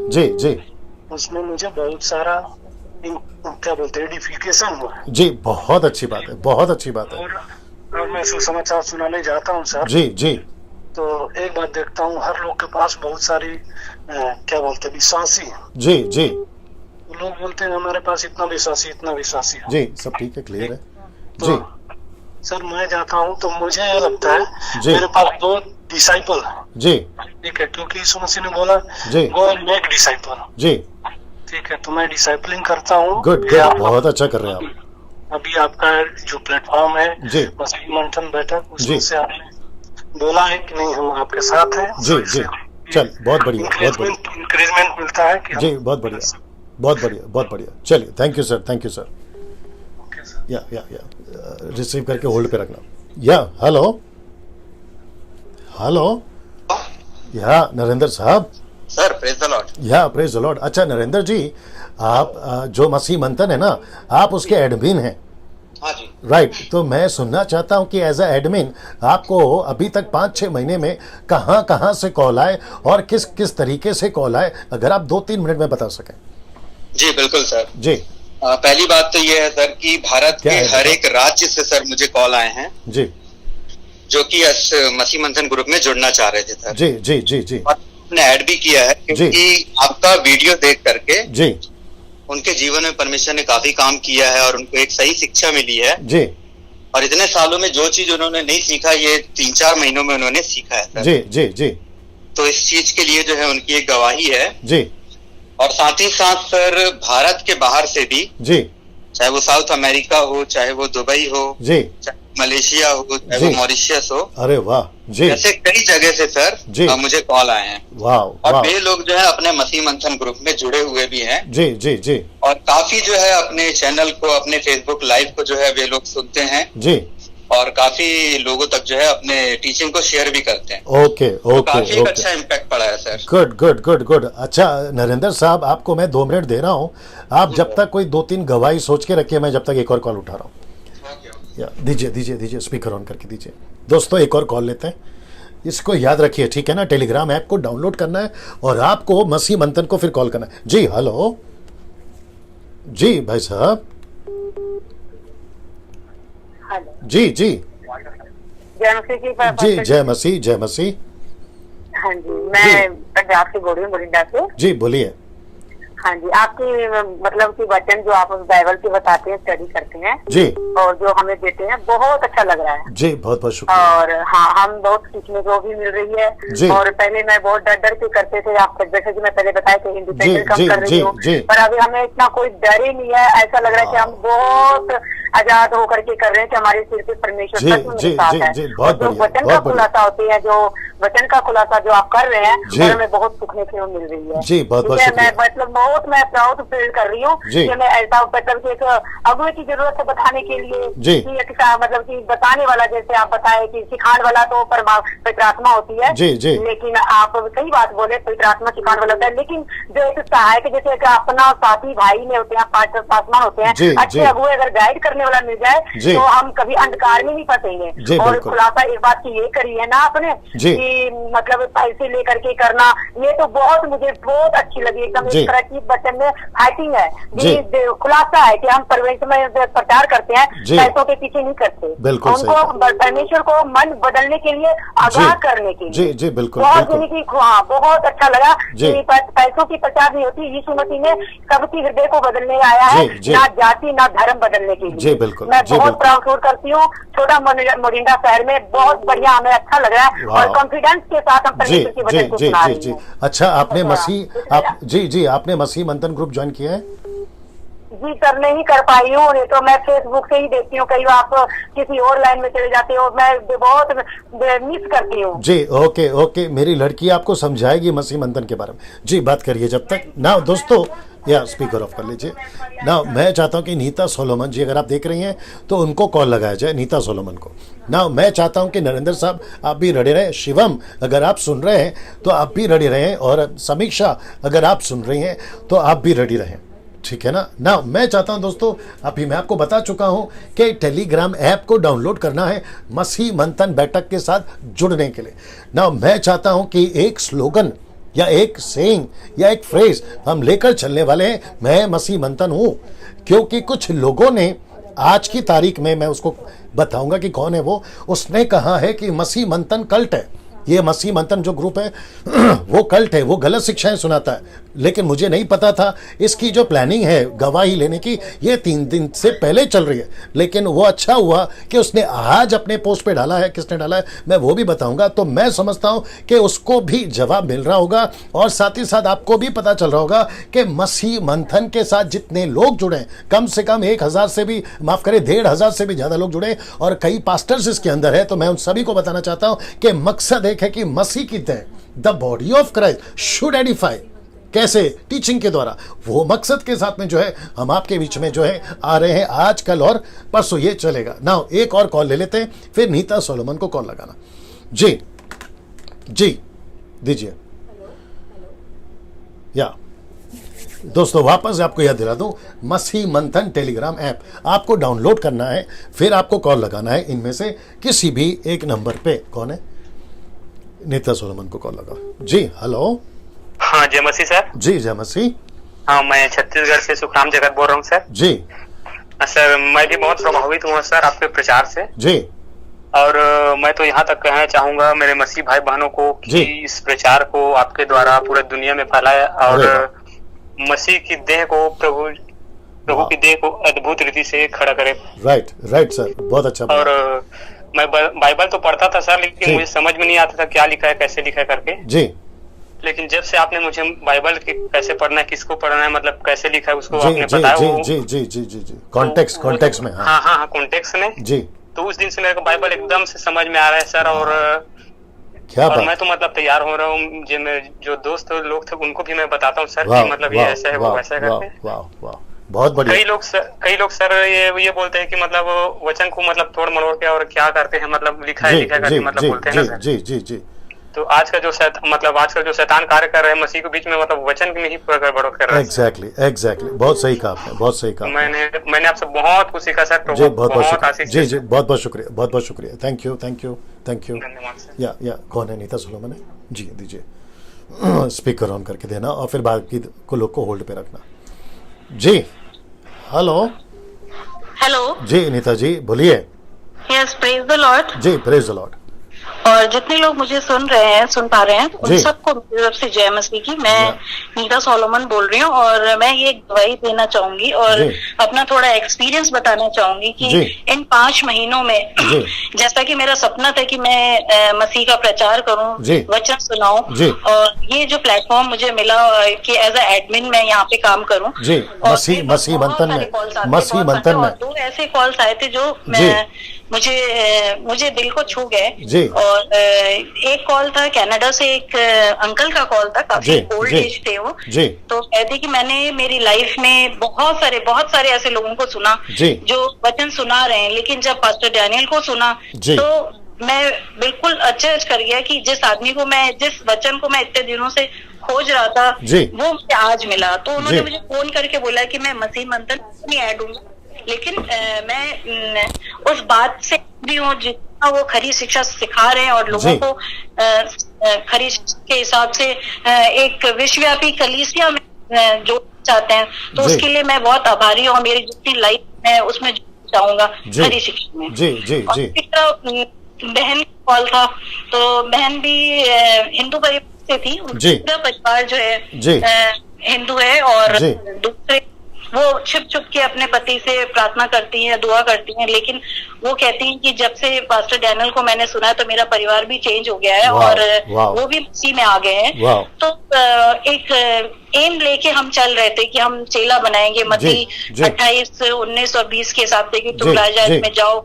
जी जी उसमें मुझे बहुत सारा क्या बोलते हैं एडिफिकेशन हुआ है। जी, बहुत अच्छी बात है, बहुत अच्छी बात है। और मैं सुसमाचार सुनाने जाता हूँ सर। जी जी तो एक बात देखता हूँ, हर लोग के पास बहुत सारी क्या बोलते हैं विश्वासी है। जी जी लोग बोलते हैं हमारे पास इतना विश्वासी है। जी, सब ठीक है, क्लियर है तो जी सर मैं जाता हूँ तो मुझे ये लगता है जी। मेरे पास 2 डिसाइपल है, जी ठीक है, क्योंकि यीशु मसीह ने बोला जी गो एंड मेक डिसाइपल, जी। ठीक है। तो मैं डिसाइपलिंग करता हूँ। गुड ये गुड, बहुत अच्छा कर रहे हैं आप। अभी आपका जो प्लेटफॉर्म है जी मसीह मंथन बैठक, जी। उसमें से आपने बोला है कि नहीं हम आपके साथ हैं। जी जी, चल बहुत बढ़िया, बहुत बढ़िया इंकरेजमेंट मिलता है कि जी, बहुत बढ़िया, बहुत बढ़िया, बहुत बढ़िया। चलिए, thank you sir, thank you sir. या रिसीव करके होल्ड पे रखना। या हेलो हेलो, या नरेंद्र साहब। Sir praise the Lord. या प्रेज द लॉर्ड। अच्छा नरेंद्र जी, आप जो मसीह मंथन है ना, आप उसके एडमिन हैं। हाँ जी। राइट, तो मैं सुनना चाहता हूं कि एज अ एडमिन आपको अभी तक 5-6 महीने में कहां से कॉल आए और किस किस तरीके से कॉल आए, अगर आप 2-3 मिनट में बता सकें। जी बिल्कुल सर। जी पहली बात तो ये है सर कि भारत के हर एक राज्य से सर मुझे कॉल आए हैं जी, जो कि इस मसीह मंथन ग्रुप में जुड़ना चाह रहे थे सर। जी जी जी जी और ने ऐड भी किया है क्योंकि आपका वीडियो देख करके जी उनके जीवन में परमेश्वर ने काफी काम किया है और उनको एक सही शिक्षा मिली है। जी और इतने सालों में जो चीज उन्होंने नहीं सीखा, ये 3-4 महीनों में उन्होंने सीखा है सर। जी जी जी तो इस चीज के लिए जो है उनकी एक गवाही है। जी और साथ ही साथ सर भारत के बाहर से भी, जी, चाहे वो साउथ अमेरिका हो, चाहे वो दुबई हो, जी, चाहे मलेशिया हो, चाहे जी। वो मॉरिशियस हो, अरे वाह जी ऐसे कई जगह से सर जी। मुझे कॉल आए हैं। वाह और वाह, वे लोग जो है अपने मसीह मंथन ग्रुप में जुड़े हुए भी हैं। जी जी जी और काफी जो है अपने चैनल को, अपने फेसबुक लाइव को जो है वे लोग सुनते हैं जी। और काफी लोगों तक जो है अपने टीचिंग को शेयर भी करते हैं। ओके तो ओके काफी एक ओके, अच्छा इम्पैक्ट पड़ा है sir. Good good good good. अच्छा नरेंद्र साहब, आपको मैं 2 मिनट दे रहा हूँ, आप जब तक कोई 2-3 गवाही सोच के रखिए, मैं जब तक एक और कॉल उठा रहा हूँ। या दीजिए दीजिए दीजिए, स्पीकर ऑन करके दीजिए। दोस्तों एक और कॉल लेते हैं, इसको याद रखिए, ठीक है ना। टेलीग्राम ऐप को डाउनलोड करना है और आपको मसीह मंथन को फिर कॉल करना है। जी हेलो, जी भाई साहब, जी जी जय मसीह की जी, जय मसीह, जय मसीह। हाँ जी, मैं पंजाब से बोल रही हूँ, मोरिंडा से। जी बोलिए। हाँ जी, आपकी मतलब कि वचन जो आप बाइबल के बताते हैं, स्टडी करते हैं जी, और जो हमें देते हैं, बहुत अच्छा लग रहा है। जी बहुत बहुत शुक्रिया। और हाँ, हम बहुत सीखने को भी मिल रही जी। है। और पहले मैं बहुत डर के करते थे, आप जैसे कि मैं पहले बताया कि इंडिपेंडेंट जी, कम कर रही जी, हूँ, जी। पर अभी हमें इतना कोई डर ही नहीं है। ऐसा लग रहा है कि हम बहुत आजाद होकर के कर रहे हैं कि हमारे सिर पे परमेश्वर जी, सच में जी, मेरे साथ जी, है। जी, बहुत और जो बढ़िया, वचन बहुत का बढ़िया। खुलासा होती है, जो वचन का खुलासा जो आप कर रहे हैं, जी। और हमें बहुत सीखने को मिल रही है। जी, बहुत बहुत ठीक है, मैं शुक्रिया। मतलब बहुत मैं प्राउड फील कर रही हूँ जी। कि मैं ऐसा मतलब कि एक अगुए की जरूरत है बताने के लिए जी। कि एक मतलब कि बताने वाला, जैसे आप बताए कि सिखाने वाला तो पवित्र आत्मा होती है। जी, जी। लेकिन आप सही बात बोले, पवित्र आत्मा सिखाने वाला होता है, लेकिन जो एक सहायक जैसे एक अपना साथी भाई में होते हैं, पासवान होते हैं, जी, अच्छे जी। अगुए अगर गाइड करने वाला मिल जाए जी। तो हम कभी अंधकार में नहीं फंसेंगे। जी, और बिल्कुल। खुलासा एक बात की ये करी है ना आपने जी। कि मतलब पैसे लेकर के करना, ये तो बहुत मुझे बहुत अच्छी लगी। एकदम जी। इस तरह की वचन में फाइटिंग है, जी। ये खुलासा है कि हम परमेश्वर में प्रचार करते हैं, जी। पैसों के पीछे नहीं करते। बिल्कुल सही उनको परमेश्वर को मन बदलने के लिए, आगाह जी। करने के लिए। जी, जी, बिल्कुल, बहुत बिल्कुल। यानी कि हाँ, बहुत अच्छा लगा जी। कि पैसों की प्रचार नहीं होती। यीशु मसीह ने सबकी हृदय को बदलने आया है, जी, जी। ना जाति ना धर्म बदलने के लिए। जी, बिल्कुल, मैं जी, बहुत बिल्कुल। प्राउड फील करती हूँ। छोटा मोरिंडा शहर में बहुत बढ़िया, हमें अच्छा लग रहा है वाह। और कॉन्फिडेंस के साथ हम जी परमेश्वर के जी वचन को जी सुना जी रही जी। हैं। अच्छा, आपने अच्छा, मसीह आप जी जी आपने मसीह मंथन ग्रुप ज्वाइन किया है? जी सर, नहीं कर पाई हूँ, नहीं तो मैं फेसबुक से ही देखती हूँ। कई बार आप किसी और लाइन में चले जाते हो, मैं बहुत मिस करती हूँ। जी ओके ओके, मेरी लड़की आपको समझाएगी मसीह मंथन के बारे में। जी बात करिए जब तक ना दोस्तों, या स्पीकर ऑफ कर लीजिए ना। मैं चाहता हूं कि नीता सोलोमन जी, अगर आप देख रही हैं तो उनको कॉल लगाया जाए, नीता सोलोमन को ना। मैं चाहता हूं कि नरेंद्र साहब आप भी रेडी रहें। शिवम अगर आप सुन रहे हैं तो आप भी रेडी रहें, और समीक्षा अगर आप सुन रही हैं तो आप भी रेडी रहें, ठीक है ना। ना मैं चाहता हूं दोस्तों, अभी मैं आपको बता चुका हूं कि टेलीग्राम ऐप को डाउनलोड करना है मसीह मंथन बैठक के साथ जुड़ने के लिए। ना मैं चाहता हूं कि एक स्लोगन या एक सेइंग या एक फ्रेज हम लेकर चलने वाले हैं, मैं मसीह मंथन हूं। क्योंकि कुछ लोगों ने आज की तारीख में, मैं उसको बताऊंगा कि कौन है वो, उसने कहा है कि मसीह मंथन कल्ट है। ये मसीह मंथन जो ग्रुप है वो कल्ट है, वो गलत शिक्षाएं सुनाता है। लेकिन मुझे नहीं पता था इसकी जो प्लानिंग है गवाही लेने की ये 3 दिन से पहले चल रही है। लेकिन वो अच्छा हुआ कि उसने आज अपने पोस्ट पे डाला है। किसने डाला है मैं वो भी बताऊंगा। तो मैं समझता हूं कि उसको भी जवाब मिल रहा होगा और साथ ही साथ आपको भी पता चल रहा होगा कि मसीह मंथन के साथ जितने लोग जुड़े, कम से कम 1000 से भी, माफ करें 1500 से भी ज्यादा लोग जुड़े और कई पास्टर्स इसके अंदर है। तो मैं उन सभी को बताना चाहता हूं कि मकसद एक है कि मसीह की देह, the body of Christ should Edify. कैसे? टीचिंग के द्वारा। वो मकसद के साथ में जो है हम आपके बीच में जो है आ रहे हैं आज, कल और परसों ये चलेगा। नाउ एक और कॉल ले लेते हैं, फिर नीता सोलोमन को कॉल लगाना। जी जी दीजिए। या दोस्तों वापस आपको याद दिला दूं, मसीह मंथन टेलीग्राम ऐप आपको डाउनलोड करना है, फिर आपको कॉल लगाना है इनमें से किसी भी एक नंबर पे। कौन है? नीता सोलोमन को कॉल लगाओ। जी हेलो। हाँ जय मसीह सर। जी जय मसीह। हाँ मैं छत्तीसगढ़ से सुखराम जगत बोल रहा हूँ सर। जी सर मैं भी बहुत प्रभावित हुआ सर आपके प्रचार से। जी। और मैं तो यहाँ तक कहना चाहूंगा मेरे मसीह भाई बहनों को कि इस प्रचार को आपके द्वारा पूरे दुनिया में फैलाया और मसीह की देह को प्रभु की देह को अद्भुत रीति से खड़ा करे। राइट राइट सर, बहुत अच्छा। और मैं बाइबल तो पढ़ता था सर, लेकिन मुझे समझ में नहीं आता था क्या लिखा है, कैसे लिखा है करके। जी। लेकिन जब से आपने मुझे बाइबल कैसे पढ़ना है, किसको पढ़ना है, मतलब कैसे लिखा है उसको जी, आपने जी, बताया। जी, जी जी जी जी जी कॉन्टेक्स्ट में। हाँ कॉन्टेक्स्ट में जी। तो उस दिन से मेरे को बाइबल एकदम से समझ में आ रहा है सर। और क्या और मैं तो मतलब तैयार हो रहा हूँ, जो दोस्त लोग थे उनको भी मैं बताता हूँ सर कि मतलब ये ऐसा है वो वैसा है करके। वाह बहुत बढ़िया। कई लोग सर ये बोलते हैं कि मतलब वचन को मतलब तोड़ मरोड़ के और क्या करते हैं, मतलब लिखा है करके मतलब बोलते हैं ना सर। जी जी जी। तो आज का जो शैतान कार्य कर रहे हैं मसीह के बीच में, मतलब वचन में ही गड़बड़ कर रहा है। एग्जैक्टली बहुत सही कहा आपने, बहुत सही कहा। मैंने आपसे बहुत कुछ सीखा सर। जी बहुत आशीष। जी जी बहुत शुक्रिया। Thank you. या कौन है? नीता सोलोमन है। जी दीजिए। स्पीकर ऑन करके देना और फिर बाकी को लोग को होल्ड पे रखना। जी हेलो। जी नीता जी बोलिए। Yes, praise the Lord. जी प्रेज द लॉर्ड। और जितने लोग मुझे सुन पा रहे हैं उन सबको मेरी तरफ से जय मसीह की। मैं नीता सोलोमन बोल रही हूँ और मैं ये गवाही देना चाहूंगी और अपना थोड़ा एक्सपीरियंस बताना चाहूंगी कि इन 5 महीनों में जैसा कि मेरा सपना था कि मैं मसीह का प्रचार करूं, वचन सुनाऊं, और ये जो प्लेटफॉर्म मुझे मिला कि एज ए एडमिन मैं यहाँ पे काम करूं। मसीह मंथन में 2 ऐसे कॉल्स आए थे जो मुझे दिल को छू गए। और एक कॉल था कनाडा से, एक अंकल का कॉल था, काफी ओल्ड एज थे वो। तो कहते कि मैंने मेरी लाइफ में बहुत सारे ऐसे लोगों को सुना जो वचन सुना रहे हैं, लेकिन जब पास्टर डैनियल को सुना तो मैं बिल्कुल अचरज कर गया कि जिस वचन को मैं इतने दिनों से खोज रहा था वो मुझे आज मिला। तो उन्होंने मुझे फोन करके बोला कि मैं मसीह मंथन नहीं ऐड हूँ, लेकिन मैं उस बात से भी हूँ जितना वो खरी शिक्षा सिखा रहे हैं और लोगों को खरी शिक्षा के हिसाब से एक विश्वव्यापी कलीसिया में जोड़ चाहते हैं। तो उसके लिए मैं बहुत आभारी हूँ। मेरी जितनी लाइफ है उसमें चाहूंगा खरी शिक्षा में। बहन कॉल था तो बहन भी हिंदू परिवार से थी, पूरा परिवार जो है हिंदू है और दूसरे वो छुप के अपने पति से प्रार्थना करती हैं, दुआ करती हैं, लेकिन वो कहती हैं कि जब से पास्टर डैनियल को मैंने सुना है तो मेरा परिवार भी चेंज हो गया है और वो भी मसीह में आ गए हैं। तो एक एम लेके हम चल रहे थे कि हम चेला बनाएंगे मत्ती 28, 19 और 20 के हिसाब से कि तुम राजा में जाओ।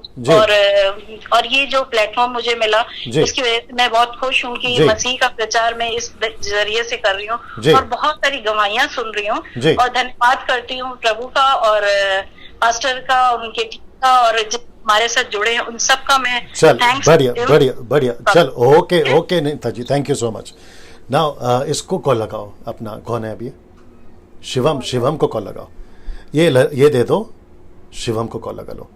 और ये जो प्लेटफॉर्म मुझे मिला उसकी वजह से मैं बहुत खुश हूँ कि मसीह का प्रचार मैं इस जरिए से कर रही हूँ और बहुत सारी गवाहियां सुन रही हूँ और धन्यवाद करती हूँ प्रभु का और पास्टर का, उनके टीम का और हमारे साथ जुड़े हैं उन सब का मैं थैंक्स। बढ़िया। चल okay Nita ji, thank you so much. Now इसको कॉल लगाओ अपना, कौन है अभी? शिवम को कॉल लगाओ। ये दे दो, शिवम को कॉल लगा लो।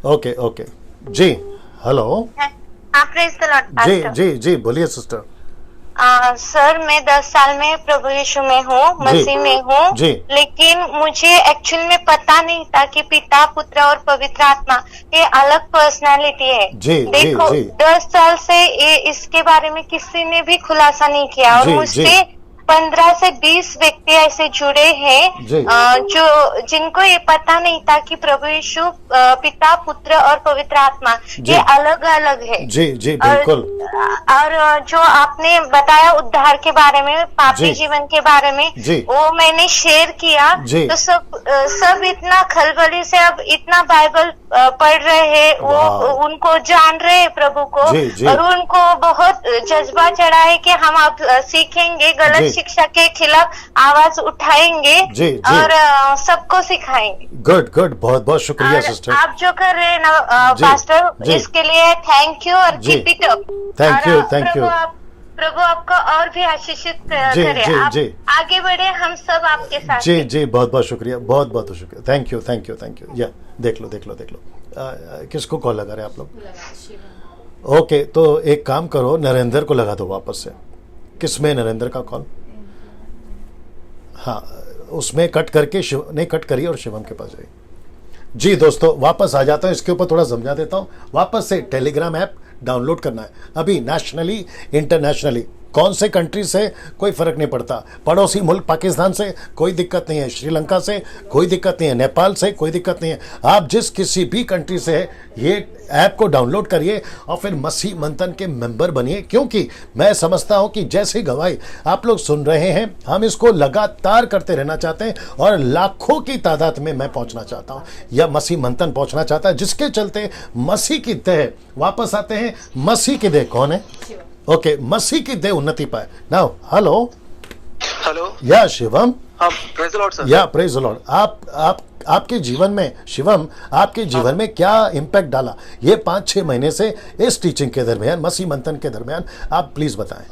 ओके जी हेलो। Praise the Lord. जी बोलिए सिस्टर। सर मैं 10 साल में प्रभु यीशु में हूँ, मसीह में हूँ, लेकिन मुझे एक्चुअल में पता नहीं था कि पिता, पुत्र और पवित्र आत्मा ये अलग पर्सनालिटी है। देखो 10 साल से ये इसके बारे में किसी ने भी खुलासा नहीं किया और मुझसे 15 से 20 व्यक्ति ऐसे जुड़े हैं जो जिनको ये पता नहीं था कि प्रभु यीशु पिता, पुत्र और पवित्र आत्मा ये अलग अलग है। जी बिल्कुल। और जो आपने बताया उद्धार के बारे में, पापी जीवन के बारे में, वो मैंने शेयर किया तो सब इतना खलबली से अब इतना बाइबल पढ़ रहे हैं, वो उनको जान रहे हैं प्रभु को, और उनको बहुत जज्बा चढ़ा है कि हम अब सीखेंगे, गलत शिक्षा के खिलाफ आवाज उठाएंगे और सबको सिखाएंगे। गुड, बहुत बहुत शुक्रिया सिस्टर। आप जो कर रहे हैं ना पास्टर, इसके लिए थैंक यू और keep it up. Thank you. प्रभु आपको और भी आशीषित करे, आप आगे बढ़े, हम सब आपके साथ। जी बहुत बहुत शुक्रिया, बहुत शुक्रिया। Thank you. या देख लो किसको कॉल लगा रहे हैं आप लोग? ओके, तो एक काम करो, नरेंद्र को लगा दो वापस से। किसमें नरेंद्र का कॉल? हाँ, उसमें कट करके नहीं कट करिए और शिवम के पास जाइए। जी दोस्तों, वापस आ जाता हूँ, इसके ऊपर थोड़ा समझा देता हूँ। वापस से टेलीग्राम ऐप डाउनलोड करना है अभी, नेशनली इंटरनेशनली, कौन से कंट्री से कोई फर्क नहीं पड़ता, पड़ोसी मुल्क पाकिस्तान से कोई दिक्कत नहीं है, श्रीलंका से कोई दिक्कत नहीं है, नेपाल से कोई दिक्कत नहीं है, आप जिस किसी भी कंट्री से ये ऐप को डाउनलोड करिए और फिर मसीह मंथन के मेंबर बनिए। क्योंकि मैं समझता हूं कि जैसी गवाही आप लोग सुन रहे हैं, हम इसको लगातार करते रहना चाहते हैं और लाखों की तादाद में मैं पहुंचना चाहता हूं, या मसीह मंथन पहुंचना चाहता है, जिसके चलते मसीह की देह वापस आते हैं। मसीह की देह कौन है? ओके, मसीह की देह उन्नति पाए। नाउ हेलो या Shivam. Praise the Lord sir. या प्रेज द लॉर्ड। आपके जीवन में शिवम, आपके जीवन में क्या इम्पैक्ट डाला ये 5-6 महीने से इस टीचिंग के दरमियान, मसीह मंथन के दरमियान, आप प्लीज बताएं।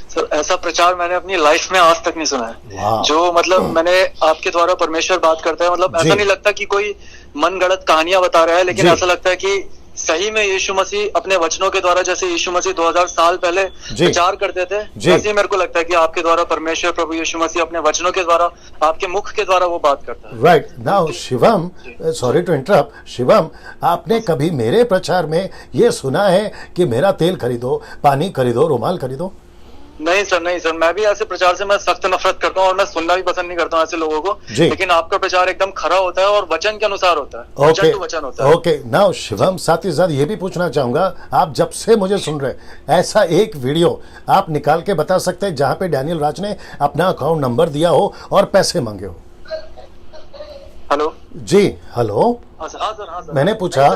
सर, ऐसा प्रचार मैंने अपनी लाइफ में आज तक नहीं सुना है। जो मतलब मैंने आपके द्वारा परमेश्वर बात करता है, मतलब ऐसा नहीं लगता कि कोई मनगढ़ंत कहानियां बता रहा है, लेकिन ऐसा लगता है कि सही में यीशु मसीह अपने वचनों के द्वारा, जैसे यीशु मसीह 2000 साल पहले प्रचार करते थे, वैसे मेरे को लगता है कि आपके द्वारा परमेश्वर प्रभु यीशु मसीह अपने वचनों के द्वारा, आपके मुख के द्वारा वो बात करता है। Right. Now Shivam, sorry to interrupt, Shivam, आपने कभी मेरे प्रचार में ये सुना है कि मेरा तेल खरीदो, पानी खरीदो, रुमाल खरीदो? नहीं सर, मैं भी ऐसे प्रचार से मैं सख्त नफरत करता हूँ और मैं सुनना भी पसंद नहीं करता हूँ ऐसे लोगों को, लेकिन आपका प्रचार एकदम खरा होता है और वचन के अनुसार होता है। वचन होता है। ओके, नाउ शिवम, साथ ही साथ ये भी पूछना चाहूंगा, आप जब से मुझे सुन रहे, ऐसा एक वीडियो आप निकाल के बता सकते हैं जहां पे डैनियल राज ने अपना अकाउंट नंबर दिया हो और पैसे मांगे हो? हेलो जी, हेलो। हाँ सर। मैंने पूछा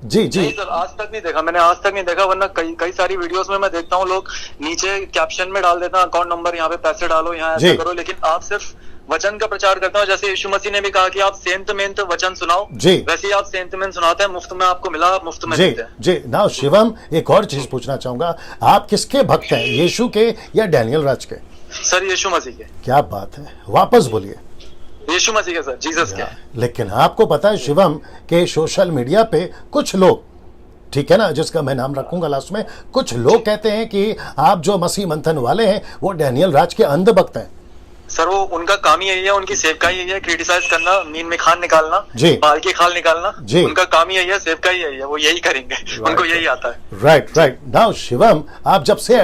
जी। नहीं सर, आज तक नहीं देखा मैंने, आज तक नहीं देखा, वरना कई सारी वीडियोस में मैं देखता हूँ लोग नीचे कैप्शन में डाल देता हैं अकाउंट नंबर, यहाँ पे पैसे डालो, यहाँ ऐसा करो, लेकिन आप सिर्फ वचन का प्रचार करते हो। जैसे यीशु मसीह ने भी कहा कि आप सेंत मेंत वचन सुनाओ, वैसे ही आप सेंत मेंत सुनाते हैं, मुफ्त में आपको मिला, आप मुफ्त में देते हैं। जी। नाउ शिवम, एक और चीज पूछना चाहूंगा, आप किसके भक्त हैं, यीशु के या डैनियल राज के? सर, यीशु मसीह के। क्या बात है, वापस बोलिए। यीशु मसीह के सर, जीसस के। लेकिन आपको पता है शिवम के सोशल मीडिया पे कुछ लोग, ठीक है ना, जिसका मैं नाम रखूंगा लास्ट में, कुछ लोग कहते हैं कि आप जो मसीह मंथन वाले हैं वो डैनियल राज के अंध भक्त हैं। सर, वो उनका काम ही यही है, उनकी सेवकाई यही है, क्रिटिसाइज करना, मीन में खान निकालना, बाल की खाल निकालना, उनका काम ही यही है, सेवकाई यही है, वो यही करेंगे, उनको यही आता है। राइट। नाउ शिवम, आप जब से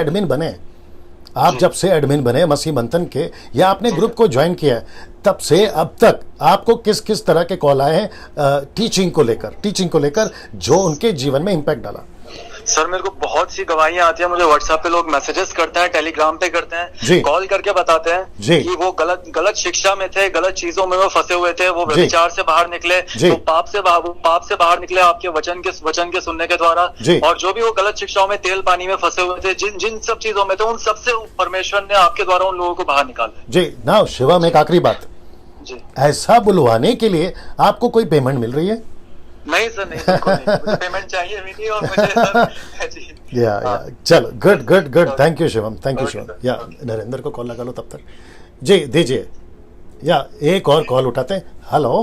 एडमिन बने मसीह मंथन के, या आपने ग्रुप को ज्वाइन किया है, तब से अब तक आपको किस किस तरह के कॉल आए हैं टीचिंग को लेकर जो उनके जीवन में इम्पैक्ट डाला? सर, मेरे को बहुत सी गवाहियां आती है, मुझे व्हाट्सएप पे लोग मैसेजेस करते हैं, टेलीग्राम पे करते हैं, कॉल करके बताते हैं कि वो गलत शिक्षा में थे, गलत चीजों में वो फंसे हुए थे, वो व्यभिचार से बाहर निकले, वो पाप से बाहर निकले आपके वचन के सुनने के द्वारा, और जो भी वो गलत शिक्षाओं में, तेल पानी में फंसे हुए थे, जिन सब चीजों में थे, उन सबसे परमेश्वर ने आपके द्वारा उन लोगों को बाहर निकाला। जी। नाउ शिवम, एक आखिरी बात, ऐसा बुलवाने के लिए आपको कोई पेमेंट मिल रही है? नहीं सर, नहीं, मुझे पेमेंट चाहिए भी नहीं, और मुझे सर या चलो, गुड, थैंक यू शिवम, या नरेंद्र को कॉल लगा लो तब तक। जी दीजिए, या एक और कॉल उठाते हैं। हेलो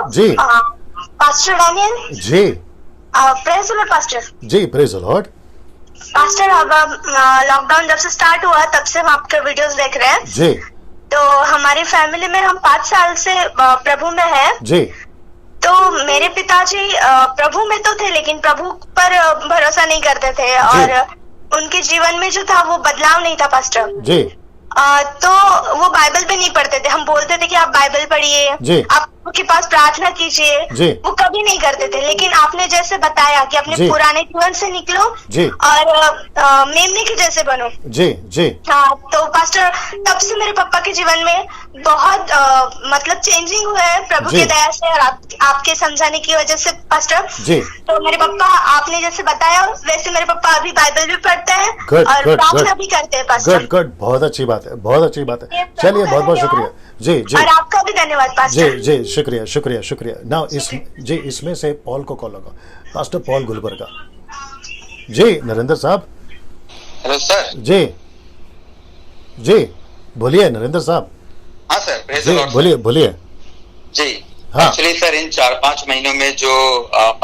जी, pastor Daniel ji. Praise the Lord pastor ji. Praise the Lord. Pastor, अब लॉकडाउन जब से स्टार्ट हुआ तब से हम आपके वीडियोस देख रहे हैं जी। तो हमारी फैमिली में हम 5 साल से प्रभु में है जी। तो मेरे पिताजी प्रभु में तो थे लेकिन प्रभु पर भरोसा नहीं करते थे और उनके जीवन में जो था वो बदलाव नहीं था पास्टर जी। तो वो बाइबल पे नहीं पढ़ते थे। हम बोलते थे कि आप बाइबल पढ़िए, आपके पास प्रार्थना कीजिए, वो कभी नहीं करते थे। लेकिन आपने जैसे बताया कि अपने पुराने जीवन से निकलो और मेमने के जैसे बनो। जी जी। हाँ, तो पास्टर तब से मेरे पापा के जीवन में बहुत मतलब चेंजिंग हुआ है प्रभु की दया से और आपके समझाने की वजह से पास्टर जी। तो मेरे पापा आपने जैसे बताया वैसे मेरे पापा अभी बाइबल भी पढ़ते हैं और प्रार्थना भी करते हैं पास्टर। गुड, बहुत अच्छी बात है, बहुत अच्छी बात है। चलिए, बहुत बहुत शुक्रिया जी जी। और आपका भी धन्यवाद पास्टर। जी जी, शुक्रिया शुक्रिया शुक्रिया। नाउ इसमें से पॉल को कॉल लगा, पास्टर पॉल गुलबर्गा जी। नरेंद्र साहब। Hello sir. जी जी, बोलिए नरेंद्र साहब। हाँ सर, जी बोलिए बोलिए जी। हाँ। एक्चुअली सर इन 4-5 महीनों में जो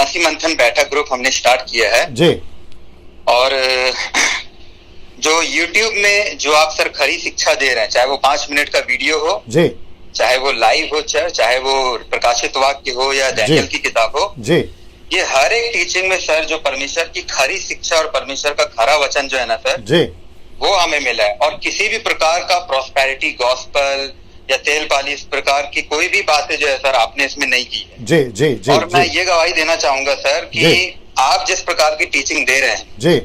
मसीह मंथन बैठक ग्रुप हमने स्टार्ट किया है जी, और जो YouTube में जो आप सर खरी शिक्षा दे रहे हैं, चाहे वो 5 मिनट का वीडियो हो जी, चाहे वो लाइव हो, चाहे वो प्रकाशित वाक्य हो या डैनियल की किताब हो जी, ये हर एक टीचिंग में सर जो परमेश्वर की खरी शिक्षा और परमेश्वर का खरा वचन जो है ना सर जी, वो हमें मिला है। और किसी भी प्रकार का प्रॉस्पेरिटी गॉस्पल या तेल पाली इस प्रकार की कोई भी बातें जो है सर आपने इसमें नहीं की है। जी जी जी। और मैं ये गवाही देना चाहूंगा सर कि आप जिस प्रकार की टीचिंग दे रहे हैं जी,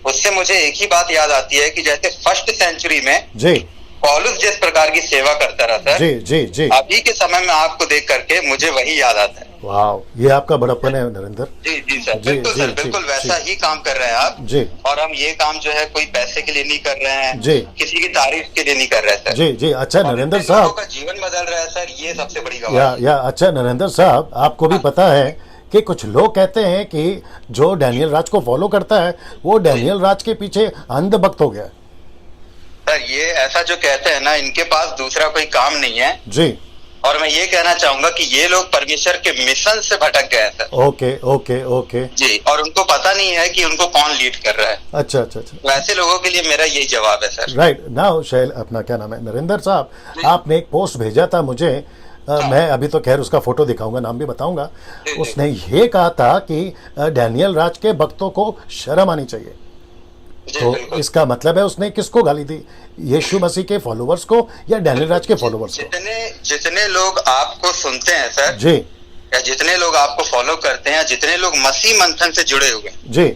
उससे मुझे एक ही बात याद आती है कि जैसे फर्स्ट सेंचुरी में जी पौलुस जिस प्रकार की सेवा करता रहा सर, जी जी जी, अभी के समय में आपको देख करके मुझे वही याद आता है। वाह, ये आपका बड़प्पन है नरेंद्र। जी जी सर, बिल्कुल सर, बिल्कुल वैसा ही काम कर रहे हैं आप जी। और हम ये काम जो है कोई पैसे के लिए नहीं कर रहे हैं जी, किसी की तारीफ के लिए नहीं कर रहे हैं सर। जी जी। अच्छा नरेंद्र साहब, का जीवन बदल रहा है सर, ये सबसे बड़ी गवाही। या अच्छा नरेंद्र साहब, आपको भी पता है कि कुछ लोग कहते हैं कि जो डैनियल राज को फॉलो करता है वो डैनियल राज के पीछे अंधभक्त हो गया। सर ये ऐसा जो कहते हैं ना, इनके पास दूसरा कोई काम नहीं है जी। और मैं ये कहना चाहूंगा कि ये लोग परमेश्वर के मिशन से भटक गए हैं सर। ओके ओके ओके जी, और उनको पता नहीं है कि उनको कौन लीड कर रहा है। अच्छा अच्छा अच्छा। वैसे लोगों के लिए मेरा यही जवाब है सर। राइट नाउ शैल, अपना क्या नाम है नरेंद्र साहब, आपने एक पोस्ट भेजा था मुझे, मैं अभी तो खैर उसका फोटो दिखाऊंगा, नाम भी बताऊंगा। उसने ये कहा था कि डैनियल राज के भक्तों को शर्म आनी चाहिए। तो इसका मतलब है उसने किसको गाली दी, यीशु मसीह के फॉलोवर्स को या डैनियल राज के फॉलोवर्स को? जितने लोग आपको सुनते हैं सर जी, या जितने लोग आपको फॉलो करते हैं, जितने लोग मसीह मंथन से जुड़े हुए जी,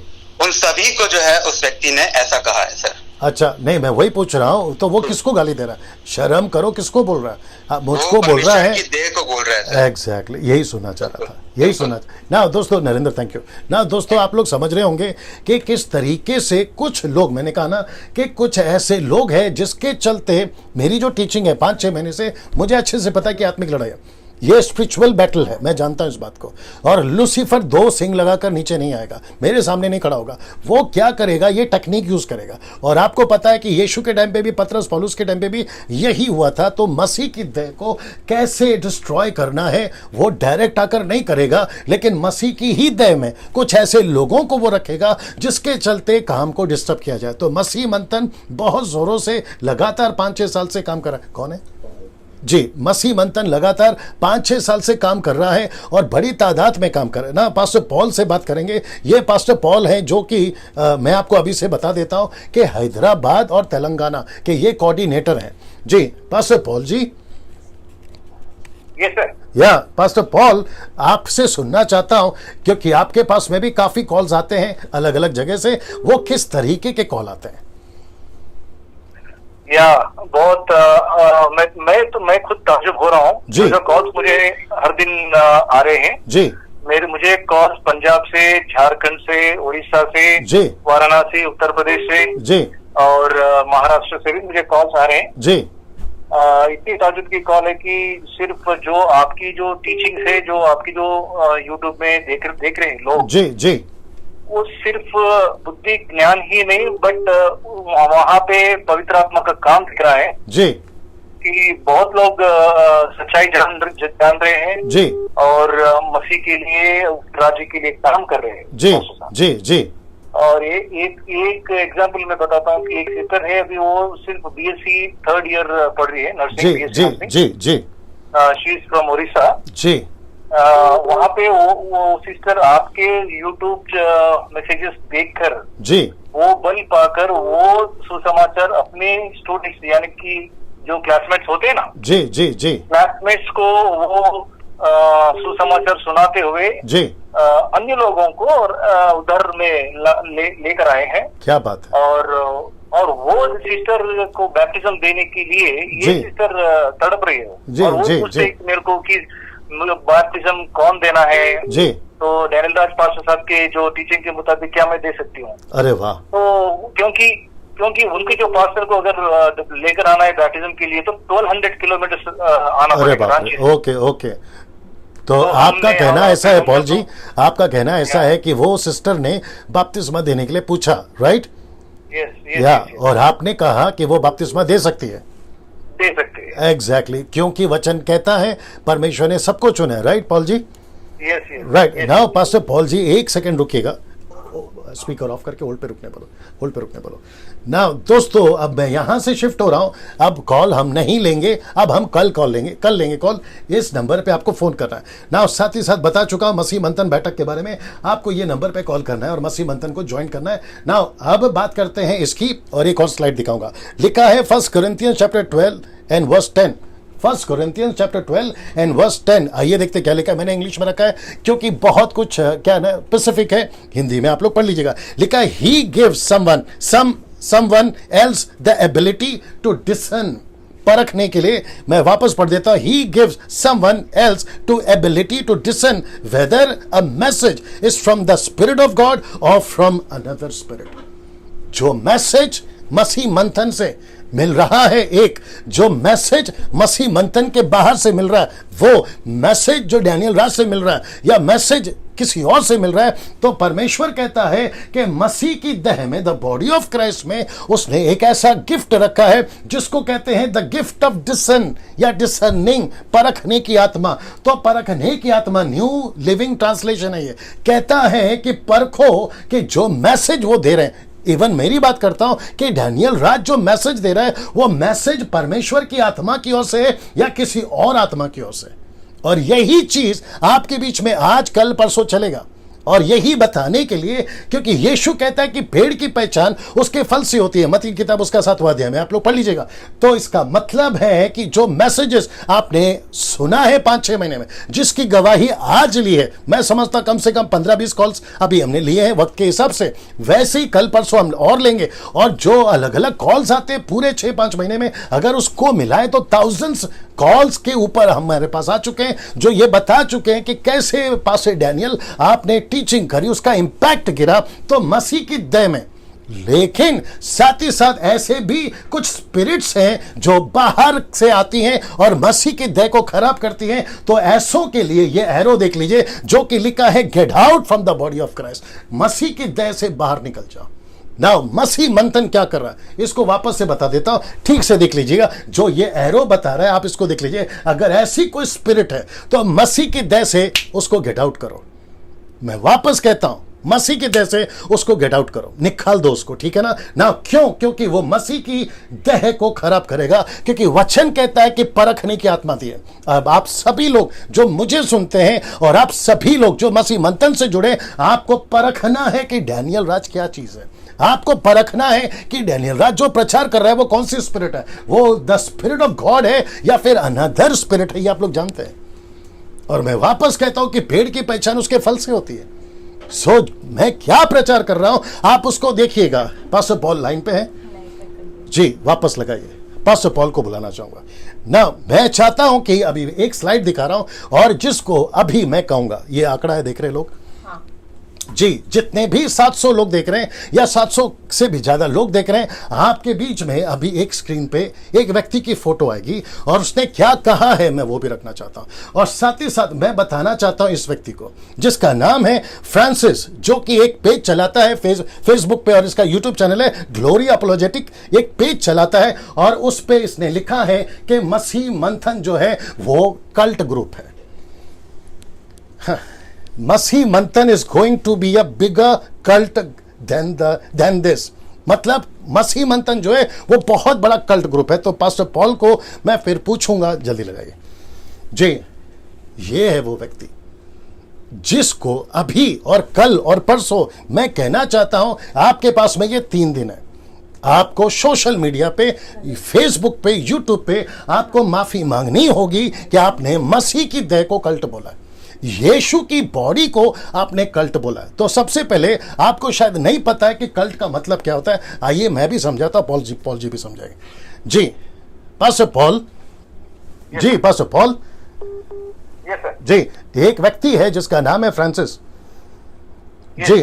उन सभी को जो है उस व्यक्ति ने ऐसा कहा है सर। अच्छा, नहीं मैं वही पूछ रहा हूँ, तो वो किसको गाली दे रहा है? शर्म करो किसको बोल रहा है? मुझको बोल रहा है, देह को बोल रहा है सर। एग्जैक्टली, यही सुनना चाह रहा था, यही सुनना ना दोस्तों। नरेंद्र थैंक यू ना दोस्तों। आप लोग समझ रहे होंगे कि किस तरीके से कुछ लोग, मैंने कहा ना कि कुछ ऐसे लोग हैं जिसके चलते मेरी जो टीचिंग है 5-6 महीने से, मुझे अच्छे से पता है कि आत्मिक लड़ाई है, ये स्पिरिचुअल बैटल है, मैं जानता हूं इस बात को। और लूसीफर 2 सिंग लगाकर नीचे नहीं आएगा, मेरे सामने नहीं खड़ा होगा। वो क्या करेगा, ये टेक्निक यूज करेगा। और आपको पता है कि यीशु के टाइम पे भी, पतरस पौलुस के टाइम पे भी यही हुआ था। तो मसीह की देह को कैसे डिस्ट्रॉय करना है वो डायरेक्ट आकर नहीं करेगा, लेकिन मसीह की ही देह में कुछ ऐसे लोगों को वो रखेगा जिसके चलते काम को डिस्टर्ब किया जाए। तो मसीह मंथन बहुत जोरों से लगातार 5-6 साल से काम कर रहा है। कौन है जी? मसीह मंथन लगातार 5-6 साल से काम कर रहा है और बड़ी तादाद में काम कर रहा है ना। पास्टर पॉल से बात करेंगे। ये पास्टर पॉल हैं जो कि मैं आपको अभी से बता देता हूं कि हैदराबाद और तेलंगाना के ये कोऑर्डिनेटर हैं जी। पास्टर पॉल जी। Yes sir. या पास्टर पॉल, आपसे सुनना चाहता हूं क्योंकि आपके पास में भी काफी कॉल्स आते हैं अलग अलग जगह से, वो किस तरीके के कॉल आते हैं? या बहुत मैं खुद ताज्जुब हो रहा हूँ। जो कॉल्स मुझे हर दिन आ रहे हैं जी। मुझे कॉल्स पंजाब से, झारखंड से, उड़ीसा से जी, वाराणसी, उत्तर प्रदेश से जी, और महाराष्ट्र से भी मुझे कॉल्स आ रहे हैं जी। इतनी ताजुब की कॉल है कि सिर्फ जो आपकी जो टीचिंग से, जो आपकी जो यूट्यूब में देख रहे हैं लोग जी जी, वो सिर्फ बुद्धि ज्ञान ही नहीं बट वहाँ पे पवित्र आत्मा का काम दिख रहा है जी, कि बहुत लोग सच्चाई जान रहे हैं जी, और मसीह के लिए, राज्य के लिए काम कर रहे हैं जी जी जी। और एक एग्जाम्पल मैं बताता हूँ कि एक सिस्टर है, अभी वो सिर्फ बीएससी 3rd ईयर पढ़ रही है, नर्सिंग। जी शी इज फ्रॉम ओडिशा जी। वहाँ पे वो सिस्टर आपके यूट्यूब मैसेजेस देखकर जी वो बल पाकर वो सुसमाचार अपने स्टूडेंट्स यानी कि जो क्लासमेट्स होते हैं ना, जी जी जी, क्लासमेट्स को वो सुसमाचार सुनाते हुए जी अन्य लोगों को और उधर में लेकर आए हैं। क्या बात है। और वो सिस्टर को बैप्टिज्म देने के लिए ये सिस्टर तड़प रही है। जी, और वो जी, पूछते जी। मेरे को कि बैप्टिज्म कौन देना है जी, तो डैनियल राज पास्टर साहब के जो टीचिंग के मुताबिक क्या मैं दे सकती हूँ। अरे वाह। तो क्योंकि उनके जो पास्टर को अगर लेकर आना है बैप्टिज्म के लिए तो 1200 किलोमीटर आना पड़ेगा रांची से। Okay okay. तो आपका कहना ऐसा है पॉल जी, आपका कहना ऐसा है कि वो सिस्टर ने बपतिस्मा देने के लिए पूछा, राइट? या और आपने कहा कि वो बपतिस्मा दे सकती है, दे सकते हैं। एग्जैक्टली, क्योंकि वचन कहता है परमेश्वर ने सबको चुना है, राइट पॉल जी? Yes right. Now pastor Paul जी 1 सेकंड रुकिएगा, स्पीकर ऑफ करके होल्ड पे रुकने बोलो। नाउ दोस्तों, अब मैं यहां से शिफ्ट हो रहा हूं। अब कॉल हम नहीं लेंगे, अब हम कल लेंगे कॉल। इस नंबर पे आपको फोन करना है। नाउ साथ ही साथ बता चुका हूं मसीह मंथन बैठक के बारे में, आपको ये नंबर पे कॉल करना है और मसीह मंथन को ज्वाइन करना है। नाउ अब बात करते हैं इसकी, और एक और स्लाइड दिखाऊंगा। लिखा है 1 Corinthians chapter 12 and verse 10। 1 Corinthians chapter 12 and verse 10। आइए देखते क्या लिखा है। मैंने इंग्लिश में रखा है क्योंकि बहुत कुछ क्या ना स्पेसिफिक है, हिंदी में आप लोग पढ़ लीजिएगा। लिखा है he gives someone else the ability to discern। परखने के लिए मैं वापस पढ़ देता हूं। he gives someone else to ability to discern whether a message is from the spirit of God or from another spirit। जो मैसेज मसीह मंथन से मिल रहा है, एक जो मैसेज मसीह मंथन के बाहर से मिल रहा है, वो मैसेज जो डैनियल राज से मिल रहा है या मैसेज किसी और से मिल रहा है, तो परमेश्वर कहता है कि मसीह की देह में, द बॉडी ऑफ क्राइस्ट में, उसने एक ऐसा गिफ्ट रखा है जिसको कहते हैं द गिफ्ट ऑफ डिसन या डिसर्निंग, परखने की आत्मा। तो परखने की आत्मा न्यू लिविंग ट्रांसलेशन है, ये कहता है कि परखो कि जो मैसेज वो दे रहे हैं, इवन मेरी बात करता हूं कि डैनियल राज जो मैसेज दे रहा है वो मैसेज परमेश्वर की आत्मा की ओर से है या किसी और आत्मा की ओर से। और यही चीज आपके बीच में आज कल परसों चलेगा, और यही बताने के लिए, क्योंकि यीशु कहता है कि पेड़ की पहचान उसके फल से होती है। मत्ती की किताब उसका 7वां अध्याय में आप लोग पढ़ लीजिएगा। तो इसका मतलब है कि जो मैसेजेस आपने सुना है 5-6 महीने में, जिसकी गवाही आज ली है, मैं समझता कम से कम 15-20 कॉल्स अभी हमने लिए हैं वक्त के हिसाब से, वैसे ही कल परसों हम और लेंगे। और जो अलग अलग कॉल्स आते हैं पूरे 6-5 महीने में, अगर उसको मिलाए तो थाउजेंड्स कॉल्स के ऊपर हमारे पास आ चुके हैं जो ये बता चुके हैं कि कैसे पास्टर डैनियल आपने टीचिंग करी, उसका इंपैक्ट गिरा तो मसीह की देह में। लेकिन साथ ही साथ ऐसे भी कुछ स्पिरिट्स हैं जो बाहर से आती हैं और मसीह की देह को खराब करती हैं। तो ऐसों के लिए ये एरो देख लीजिए जो कि लिखा है get out from the body of Christ, मसीह की देह से बाहर निकल जाओ। नाउ मसीह मंथन क्या कर रहा है इसको वापस से बता देता हूं, ठीक से देख लीजिएगा। जो ये एरो बता रहा है आप इसको देख लीजिए। अगर ऐसी कोई स्पिरिट है तो मसीह की देह से उसको गेट आउट करो। मैं वापस कहता हूं, मसीह की देह से उसको गेट आउट करो, निकाल दो उसको, ठीक है ना। ना क्यों? क्योंकि वो मसीह की देह को खराब करेगा, क्योंकि वचन कहता है कि परखने की आत्मा दी है। अब आप सभी लोग जो मुझे सुनते हैं और आप सभी लोग जो मसीह मंथन से जुड़े, आपको परखना है कि डैनियल राज क्या चीज है। आपको परखना है कि डैनियल राज जो प्रचार कर रहा है वो कौन सी स्पिरिट है, वो द स्पिरिट ऑफ गॉड है या फिर अनदर स्पिरिट है, ये आप लोग जानते हैं। और मैं वापस कहता हूं कि पेड़ की पहचान उसके फल से होती है। मैं क्या प्रचार कर रहा हूं आप उसको देखिएगा। पास्टर पॉल लाइन पे है जी, वापस लगाइए। पास्टर पॉल को बुलाना चाहूंगा ना। मैं चाहता हूं कि अभी एक स्लाइड दिखा रहा हूं और जिसको अभी मैं कहूंगा, ये आंकड़ा है, देख रहे लोग जी, जितने भी 700 लोग देख रहे हैं या 700 से भी ज्यादा लोग देख रहे हैं, आपके बीच में अभी एक स्क्रीन पे एक व्यक्ति की फोटो आएगी और उसने क्या कहा है मैं वो भी रखना चाहता हूं। और साथ ही साथ मैं बताना चाहता हूं इस व्यक्ति को जिसका नाम है फ्रांसिस, जो कि एक पेज चलाता है फेसबुक पे और इसका यूट्यूब चैनल है ग्लोरी अपोलोजेटिक, एक पेज चलाता है और उस पे इसने लिखा है कि मसीह मंथन जो है वो कल्ट ग्रुप है। मसीह मंथन is going to be a bigger cult then this. मतलब मसीह मंथन जो है वो बहुत बड़ा कल्ट ग्रुप है। तो पास्टर पॉल को मैं फिर पूछूंगा, जल्दी लगाइए जी, ये है वो व्यक्ति जिसको अभी और कल और परसों मैं कहना चाहता हूं, आपके पास में ये 3 दिन है, आपको सोशल मीडिया पे, फेसबुक पे, यूट्यूब पे आपको माफी मांगनी होगी कि आपने मसीह की देह को कल्ट बोला, यीशु की बॉडी को आपने कल्ट बोला। तो सबसे पहले आपको शायद नहीं पता है कि कल्ट का मतलब क्या होता है। आइए मैं भी समझाता हूं, पॉल जी भी समझाएंगे जी। पास्टर पॉल जी, पास्टर पॉल जी, एक व्यक्ति है जिसका नाम है फ्रांसिस जी,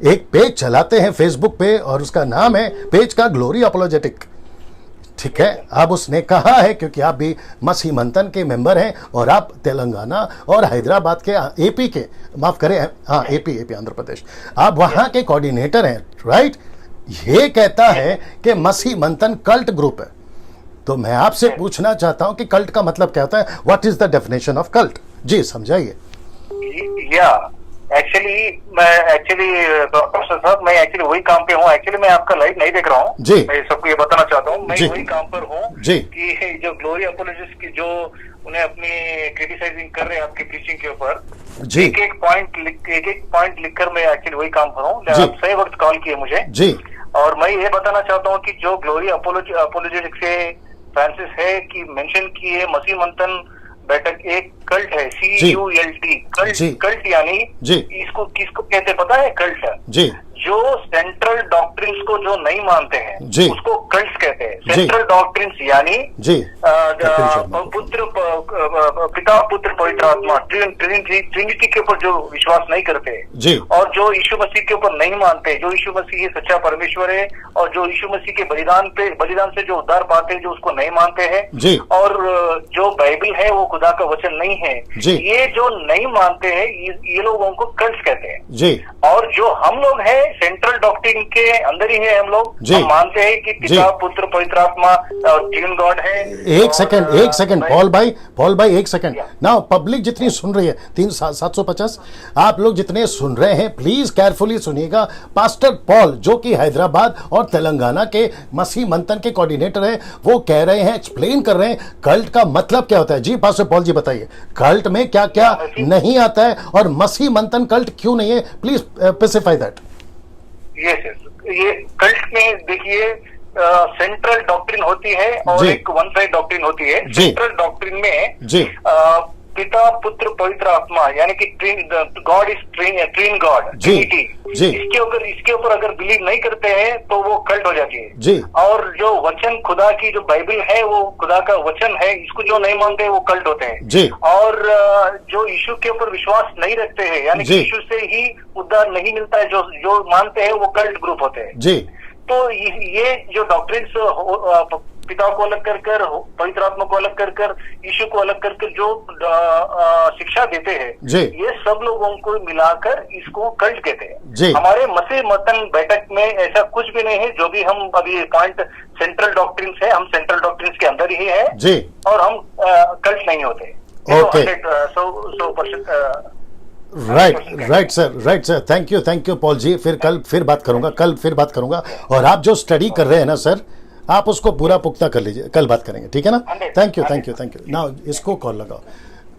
एक पेज चलाते हैं फेसबुक पे और उसका नाम है पेज का ग्लोरी अपोलोजेटिक, ठीक है। अब उसने कहा है, क्योंकि आप भी मसीह मंथन के मेंबर हैं और आप तेलंगाना और हैदराबाद के, एपी के, माफ करें, हाँ एपी आंध्र प्रदेश, आप वहां के कोऑर्डिनेटर हैं, राइट। ये कहता है कि मसीह मंथन कल्ट ग्रुप है। तो मैं आपसे पूछना चाहता हूं कि कल्ट का मतलब क्या होता है, what is the definition of cult? जी समझाइए। प्रोफेसर साहब, मैं एक्चुअली वही काम पे हूँ। एक्चुअली मैं आपका लाइव नहीं देख रहा हूँ जी, मैं सबको ये बताना चाहता हूँ, मैं वही काम पर हूँ जी, कि जो ग्लोरी अपोलोजिस्ट की जो उन्हें अपनी क्रिटिसाइजिंग कर रहे हैं आपकी प्रीचिंग के ऊपर, एक एक पॉइंट लिखकर मैं एक्चुअली वही काम पर हूँ। आप सही वक्त कॉल किए मुझे जी, और मैं ये बताना चाहता हूँ कि जो ग्लोरी अपोलोजेटिक से फ्रांसिस है कि मेंशन किए मसीह मंथन बैठक एक कल्ट है, CULT, कल्ट यानी इसको किसको कहते पता है? कल्ट जी, जो सेंट्रल डॉक्ट्रिन्स को जो नहीं मानते हैं उसको कल्ट्स कहते हैं। सेंट्रल डॉक्ट्रिन्स यानी पिता पुत्र पवित्र आत्मा, ट्रिनिटी के ऊपर जो विश्वास नहीं करते और जो यीशु मसीह के ऊपर नहीं मानते, जो यीशु मसीह ही सच्चा परमेश्वर है और जो यीशु मसीह के बलिदान से जो उद्धार पाते हैं, जो उसको नहीं मानते हैं, और जो बाइबल है वो खुदा का वचन नहीं है, ये जो नहीं मानते हैं ये लोगों को कल्ट्स कहते हैं। और जो हम लोग हैं सेंट्रल डॉक्ट्रिन के अंदर ही है, हम लोग हम मानते हैं कि पिता पुत्र पवित्र आत्मा और ट्रिन गॉड है। एक सेकंड पॉल भाई एक सेकंड ना, पब्लिक जितनी सुन रही है 750 आप लोग जितने सुन रहे हैं, प्लीज केयरफुली सुनिएगा। पास्टर पॉल जो कि हैदराबाद और तेलंगाना के मसीह मंथन के कोऑर्डिनेटर है, वो कह रहे हैं, एक्सप्लेन कर रहे हैं कल्ट का मतलब क्या होता है। जी पास्टर पॉल जी बताइए, कल्ट में क्या क्या नहीं आता है और मसीह मंथन कल्ट क्यों नहीं है, प्लीज स्पेसिफाई दैट। ये कल्ट में देखिए सेंट्रल डॉक्ट्रिन होती है और एक वन साइड डॉक्ट्रिन होती है। सेंट्रल डॉक्ट्रिन में पिता पुत्र पवित्र आत्मा यानी कि गॉड इज ट्रीन गॉड, ट्रिनिटी, इसके ऊपर अगर बिलीव नहीं करते हैं तो वो कल्ट हो जाती है। और जो वचन खुदा की जो बाइबल है वो खुदा का वचन है, इसको जो नहीं मानते वो कल्ट होते हैं। और जो यीशु के ऊपर विश्वास नहीं रखते हैं यानी कि यीशु से ही उद्धार नहीं मिलता है, जो मानते हैं वो कल्ट ग्रुप होते हैं। तो ये जो डॉक्ट्रिन्स पिता को अलग कर पवित्र आत्मा को अलग कर यीशु को अलग कर जो शिक्षा देते हैं, ये सब लोगों को मिलाकर इसको कल्ट कहते हैं। हमारे मसीह मंथन बैठक में ऐसा कुछ भी नहीं है। जो भी हम अभी पॉइंट सेंट्रल डॉक्ट्रिन्स है, हम सेंट्रल डॉक्ट्रिन्स के अंदर ही है और हम कल्ट नहीं होते। 100% right sir, thank you Paul जी। फिर बात करूंगा और आप जो स्टडी कर रहे हैं ना सर, आप उसको पूरा पुख्ता कर लीजिए, कल बात करेंगे, ठीक है ना। थैंक यू ना। इसको कॉल लगाओ,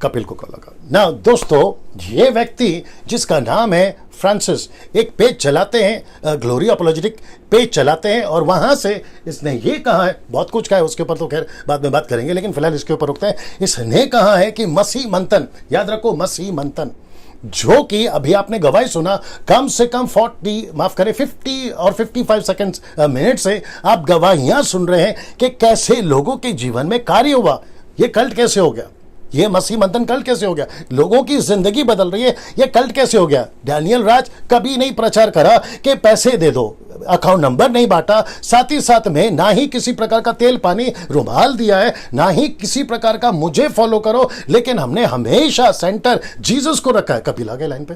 कपिल को कॉल लगाओ ना। दोस्तों ये व्यक्ति जिसका नाम है फ्रांसिस एक पेज चलाते हैं, ग्लोरी अपोलोजेटिक पेज चलाते हैं, और वहां से इसने ये कहा है, बहुत कुछ कहा है उसके ऊपर तो खैर बाद में बात करेंगे, लेकिन फिलहाल इसके ऊपर रुकते हैं। इसने कहा है कि मसीह मंथन, याद रखो मसीह मंथन, जो कि अभी आपने गवाही सुना, कम से कम 50 और 55 सेकंड्स मिनट से आप गवाहियां सुन रहे हैं कि कैसे लोगों के जीवन में कार्य हुआ। ये कल्ट कैसे हो गया, ये मसीह मंथन कल्ट कैसे हो गया, लोगों की जिंदगी बदल रही है, ये कल्ट कैसे हो गया। डैनियल राज कभी नहीं प्रचार करा कि पैसे दे दो, अकाउंट नंबर नहीं बांटा, साथ ही साथ में ना ही किसी प्रकार का तेल पानी रुमाल दिया है, ना ही किसी प्रकार का मुझे फॉलो करो, लेकिन हमने हमेशा सेंटर जीसस को रखा है। कपिल आ गए लाइन पे,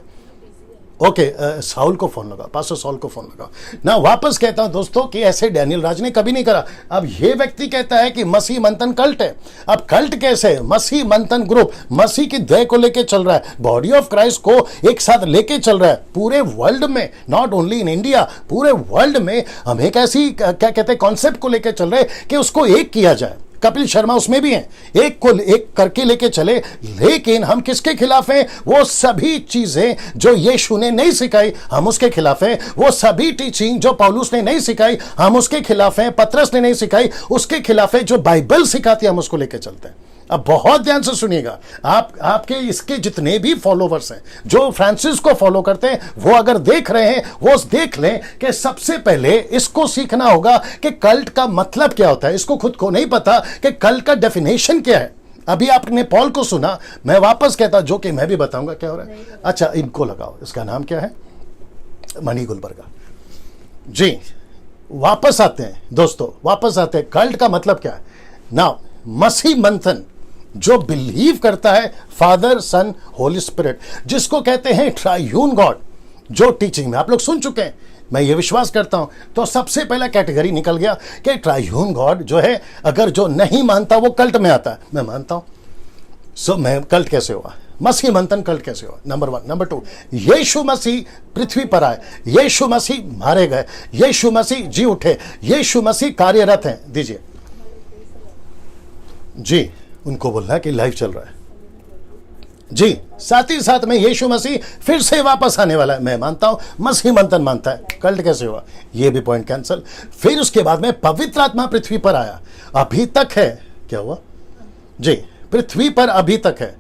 ओके, साउल को फोन लगा, पास्टर साउल को फोन लगा ना। वापस कहता हूं दोस्तों कि ऐसे डैनियल राज ने कभी नहीं करा। अब ये व्यक्ति कहता है कि मसीह मंथन कल्ट है। अब कल्ट कैसे है? मसीह मंथन ग्रुप मसीह की देह को लेके चल रहा है, बॉडी ऑफ क्राइस्ट को एक साथ लेके चल रहा है पूरे वर्ल्ड में, नॉट ओनली इन इंडिया, पूरे वर्ल्ड में हम एक ऐसी क्या कहते हैं कॉन्सेप्ट को लेके चल रहे हैं कि उसको एक किया जाए। कपिल शर्मा उसमें भी हैं, एक को एक करके लेके चले। लेकिन हम किसके खिलाफ हैं? वो सभी चीजें जो यीशु ने नहीं सिखाई हम उसके खिलाफ हैं। वो सभी टीचिंग जो पौलुस ने नहीं सिखाई हम उसके खिलाफ हैं, पतरस ने नहीं सिखाई उसके खिलाफ है। जो बाइबल सिखाती है हम उसको लेके चलते हैं। अब बहुत ध्यान से सुनिएगा, आपके इसके जितने भी फॉलोवर्स हैं जो फ्रांसिस को फॉलो करते हैं वो अगर देख रहे हैं वो देख लें कि सबसे पहले इसको सीखना होगा कि कल्ट का मतलब क्या होता है। इसको खुद को नहीं पता कि कल्ट का डेफिनेशन क्या है। अभी आपने पॉल को सुना, मैं वापस कहता जो कि मैं भी बताऊंगा क्या हो रहा है। अच्छा, इनको लगाओ, इसका नाम क्या है? मणि गुलबर्गा जी। वापस आते हैं दोस्तों, वापस आते हैं। कल्ट का मतलब क्या है ना? मसीह मंथन जो बिलीव करता है फादर सन होली स्पिरिट, जिसको कहते हैं ट्रायून गॉड, जो टीचिंग में आप लोग सुन चुके हैं, मैं ये विश्वास करता हूं। तो सबसे पहला कैटेगरी निकल गया कि ट्रायून गॉड जो है, अगर जो नहीं मानता वो कल्ट में आता है। मैं मानता हूं। सो मैं कल्ट कैसे हुआ? मसीह मंथन कल्ट कैसे हुआ? नंबर 1। नंबर 2, यीशु मसीह पृथ्वी पर आए, यीशु मसीह मारे गए, यीशु मसीह जी उठे, यीशु मसीह कार्यरत हैं। दीजिए जी, उनको बोलना है कि लाइव चल रहा है जी। साथ ही साथ में यीशु मसीह फिर से वापस आने वाला है, मैं मानता हूं। मसीह मंथन मानता है। कल्ट कैसे हुआ? ये भी पॉइंट कैंसिल। फिर उसके बाद में पवित्र आत्मा पृथ्वी पर आया, अभी तक है। क्या हुआ जी? पृथ्वी पर अभी तक है,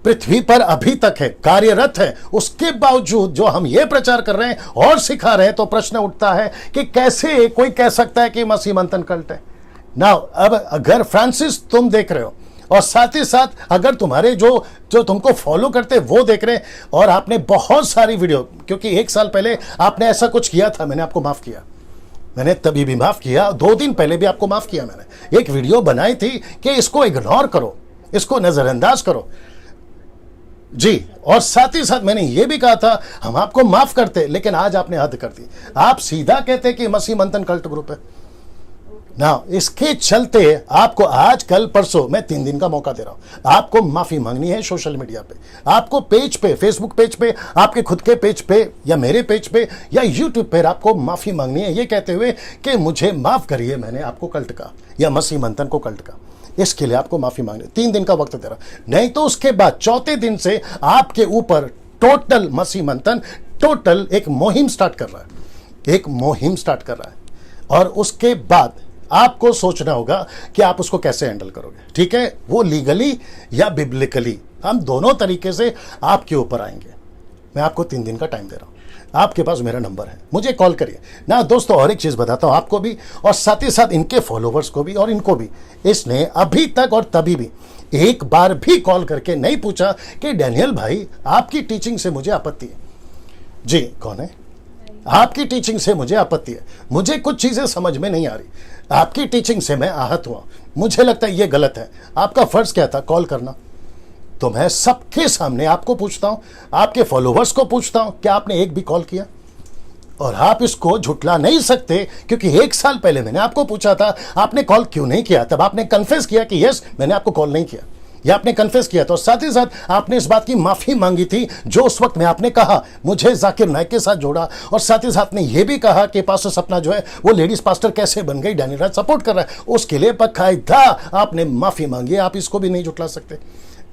पृथ्वी पर अभी तक है, कार्यरत है। उसके बावजूद जो हम ये प्रचार कर रहे हैं और सिखा रहे हैं, तो प्रश्न उठता है कि कैसे कोई कह सकता है कि मसीह मंथन कल्ट है ना? अब अगर फ्रांसिस तुम देख रहे हो और साथ ही साथ अगर तुम्हारे जो तुमको फॉलो करते वो देख रहे हैं, और आपने बहुत सारी वीडियो, क्योंकि 1 साल पहले आपने ऐसा कुछ किया था, मैंने आपको माफ किया, मैंने तभी भी माफ किया, 2 दिन पहले भी आपको माफ किया। मैंने एक वीडियो बनाई थी कि इसको इग्नोर करो, इसको नजरअंदाज करो जी। और साथ ही साथ मैंने ये भी कहा था हम आपको माफ करते, लेकिन आज आपने हद कर दी। आप सीधा कहते कि मसीह मंथन कल्ट ग्रुप है ना। इसके चलते आपको आज कल परसों, मैं 3 दिन का मौका दे रहा हूं, आपको माफी मांगनी है सोशल मीडिया पे। आपको पेज पे, फेसबुक पेज पे, आपके खुद के पेज पे या मेरे पेज पे या यूट्यूब पे आपको माफी मांगनी है, ये कहते हुए कि मुझे माफ करिए, मैंने आपको कल्ट का या मसीह मंथन को कल्ट का। इसके लिए आपको माफी मांगनी, 3 दिन का वक्त दे रहा, नहीं तो उसके बाद चौथे दिन से आपके ऊपर टोटल मसीह मंथन, टोटल एक मुहिम स्टार्ट कर रहा है, एक मुहिम स्टार्ट कर रहा है। और उसके बाद आपको सोचना होगा कि आप उसको कैसे हैंडल करोगे। ठीक है, वो लीगली या बिब्लिकली, हम दोनों तरीके से आपके ऊपर आएंगे। मैं आपको 3 दिन का टाइम दे रहा हूं, आपके पास मेरा नंबर है, मुझे कॉल करिए ना। दोस्तों और एक चीज बताता हूं आपको भी, और साथ ही साथ इनके फॉलोवर्स को भी और इनको भी, इसने अभी तक और तभी भी एक बार भी कॉल करके नहीं पूछा कि डैनियल भाई आपकी टीचिंग से मुझे आपत्ति है। जी, कौन है? आपकी टीचिंग से मुझे आपत्ति है, मुझे कुछ चीजें समझ में नहीं आ रही, आपकी टीचिंग से मैं आहत हुआ, मुझे लगता है ये गलत है। आपका फर्ज क्या था? कॉल करना। तो मैं सबके सामने आपको पूछता हूं, आपके फॉलोवर्स को पूछता हूं, क्या आपने एक भी कॉल किया? और आप इसको झुटला नहीं सकते, क्योंकि 1 साल पहले मैंने आपको पूछा था आपने कॉल क्यों नहीं किया, तब आपने कन्फेस किया कि यस मैंने आपको कॉल नहीं किया, या आपने कन्फेस किया। तो साथ ही साथ आपने इस बात की माफी मांगी थी जो उस वक्त में आपने कहा, मुझे जाकिर नाइक के साथ जोड़ा, और साथ ही साथ ने यह भी कहा कि पास्टर सपना जो है वो लेडीज पास्टर कैसे बन गई, डैनियल राज सपोर्ट कर रहा है, उसके लिए बकायदा आपने माफी मांगी। आप इसको भी नहीं झुटला सकते।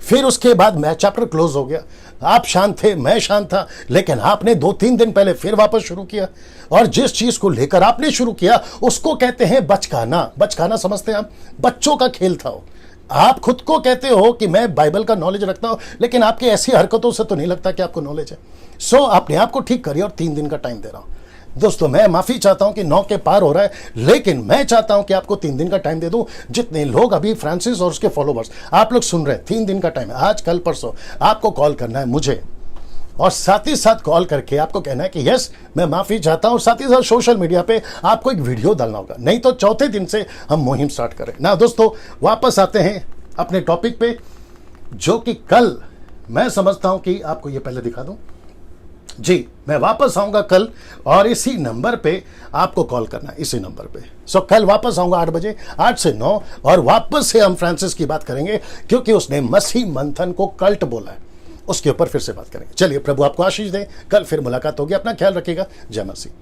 फिर उसके बाद मैं चैप्टर क्लोज हो गया, आप शांत थे, मैं शांत था, लेकिन आपने 2-3 दिन पहले फिर वापस शुरू किया, और जिस चीज को लेकर आपने शुरू किया उसको कहते हैं बचकाना। बचकाना समझते हैं आप? बच्चों का खेल था वो। आप खुद को कहते हो कि मैं बाइबल का नॉलेज रखता हूं, लेकिन आपकी ऐसी हरकतों से तो नहीं लगता कि आपको नॉलेज है। सो अपने आप को ठीक करिए, और 3 दिन का टाइम दे रहा हूं। दोस्तों मैं माफी चाहता हूं कि 9 के पार हो रहा है, लेकिन मैं चाहता हूं कि आपको 3 दिन का टाइम दे दूं। जितने लोग अभी फ्रांसिस और उसके फॉलोवर्स आप लोग सुन रहे हैं, 3 दिन का टाइम है, आज कल परसों आपको कॉल करना है मुझे, और साथ ही साथ कॉल करके आपको कहना है कि यस मैं माफी चाहता हूं, और साथ ही साथ सोशल मीडिया पे आपको एक वीडियो डालना होगा, नहीं तो चौथे दिन से हम मुहिम स्टार्ट करें ना। दोस्तों वापस आते हैं अपने टॉपिक पे, जो कि कल मैं समझता हूं कि आपको ये पहले दिखा दूं। जी, मैं वापस आऊंगा कल और इसी नंबर पे आपको कॉल करना, इसी नंबर पे। सो कल वापस आऊंगा 8 बजे, 8 से 9, और वापस से हम फ्रांसिस की बात करेंगे, क्योंकि उसने मसीह मंथन को कल्ट बोला है, उसके ऊपर फिर से बात करेंगे। चलिए, प्रभु आपको आशीष दे। कल फिर मुलाकात होगी। अपना ख्याल रखिएगा। जय मसीह।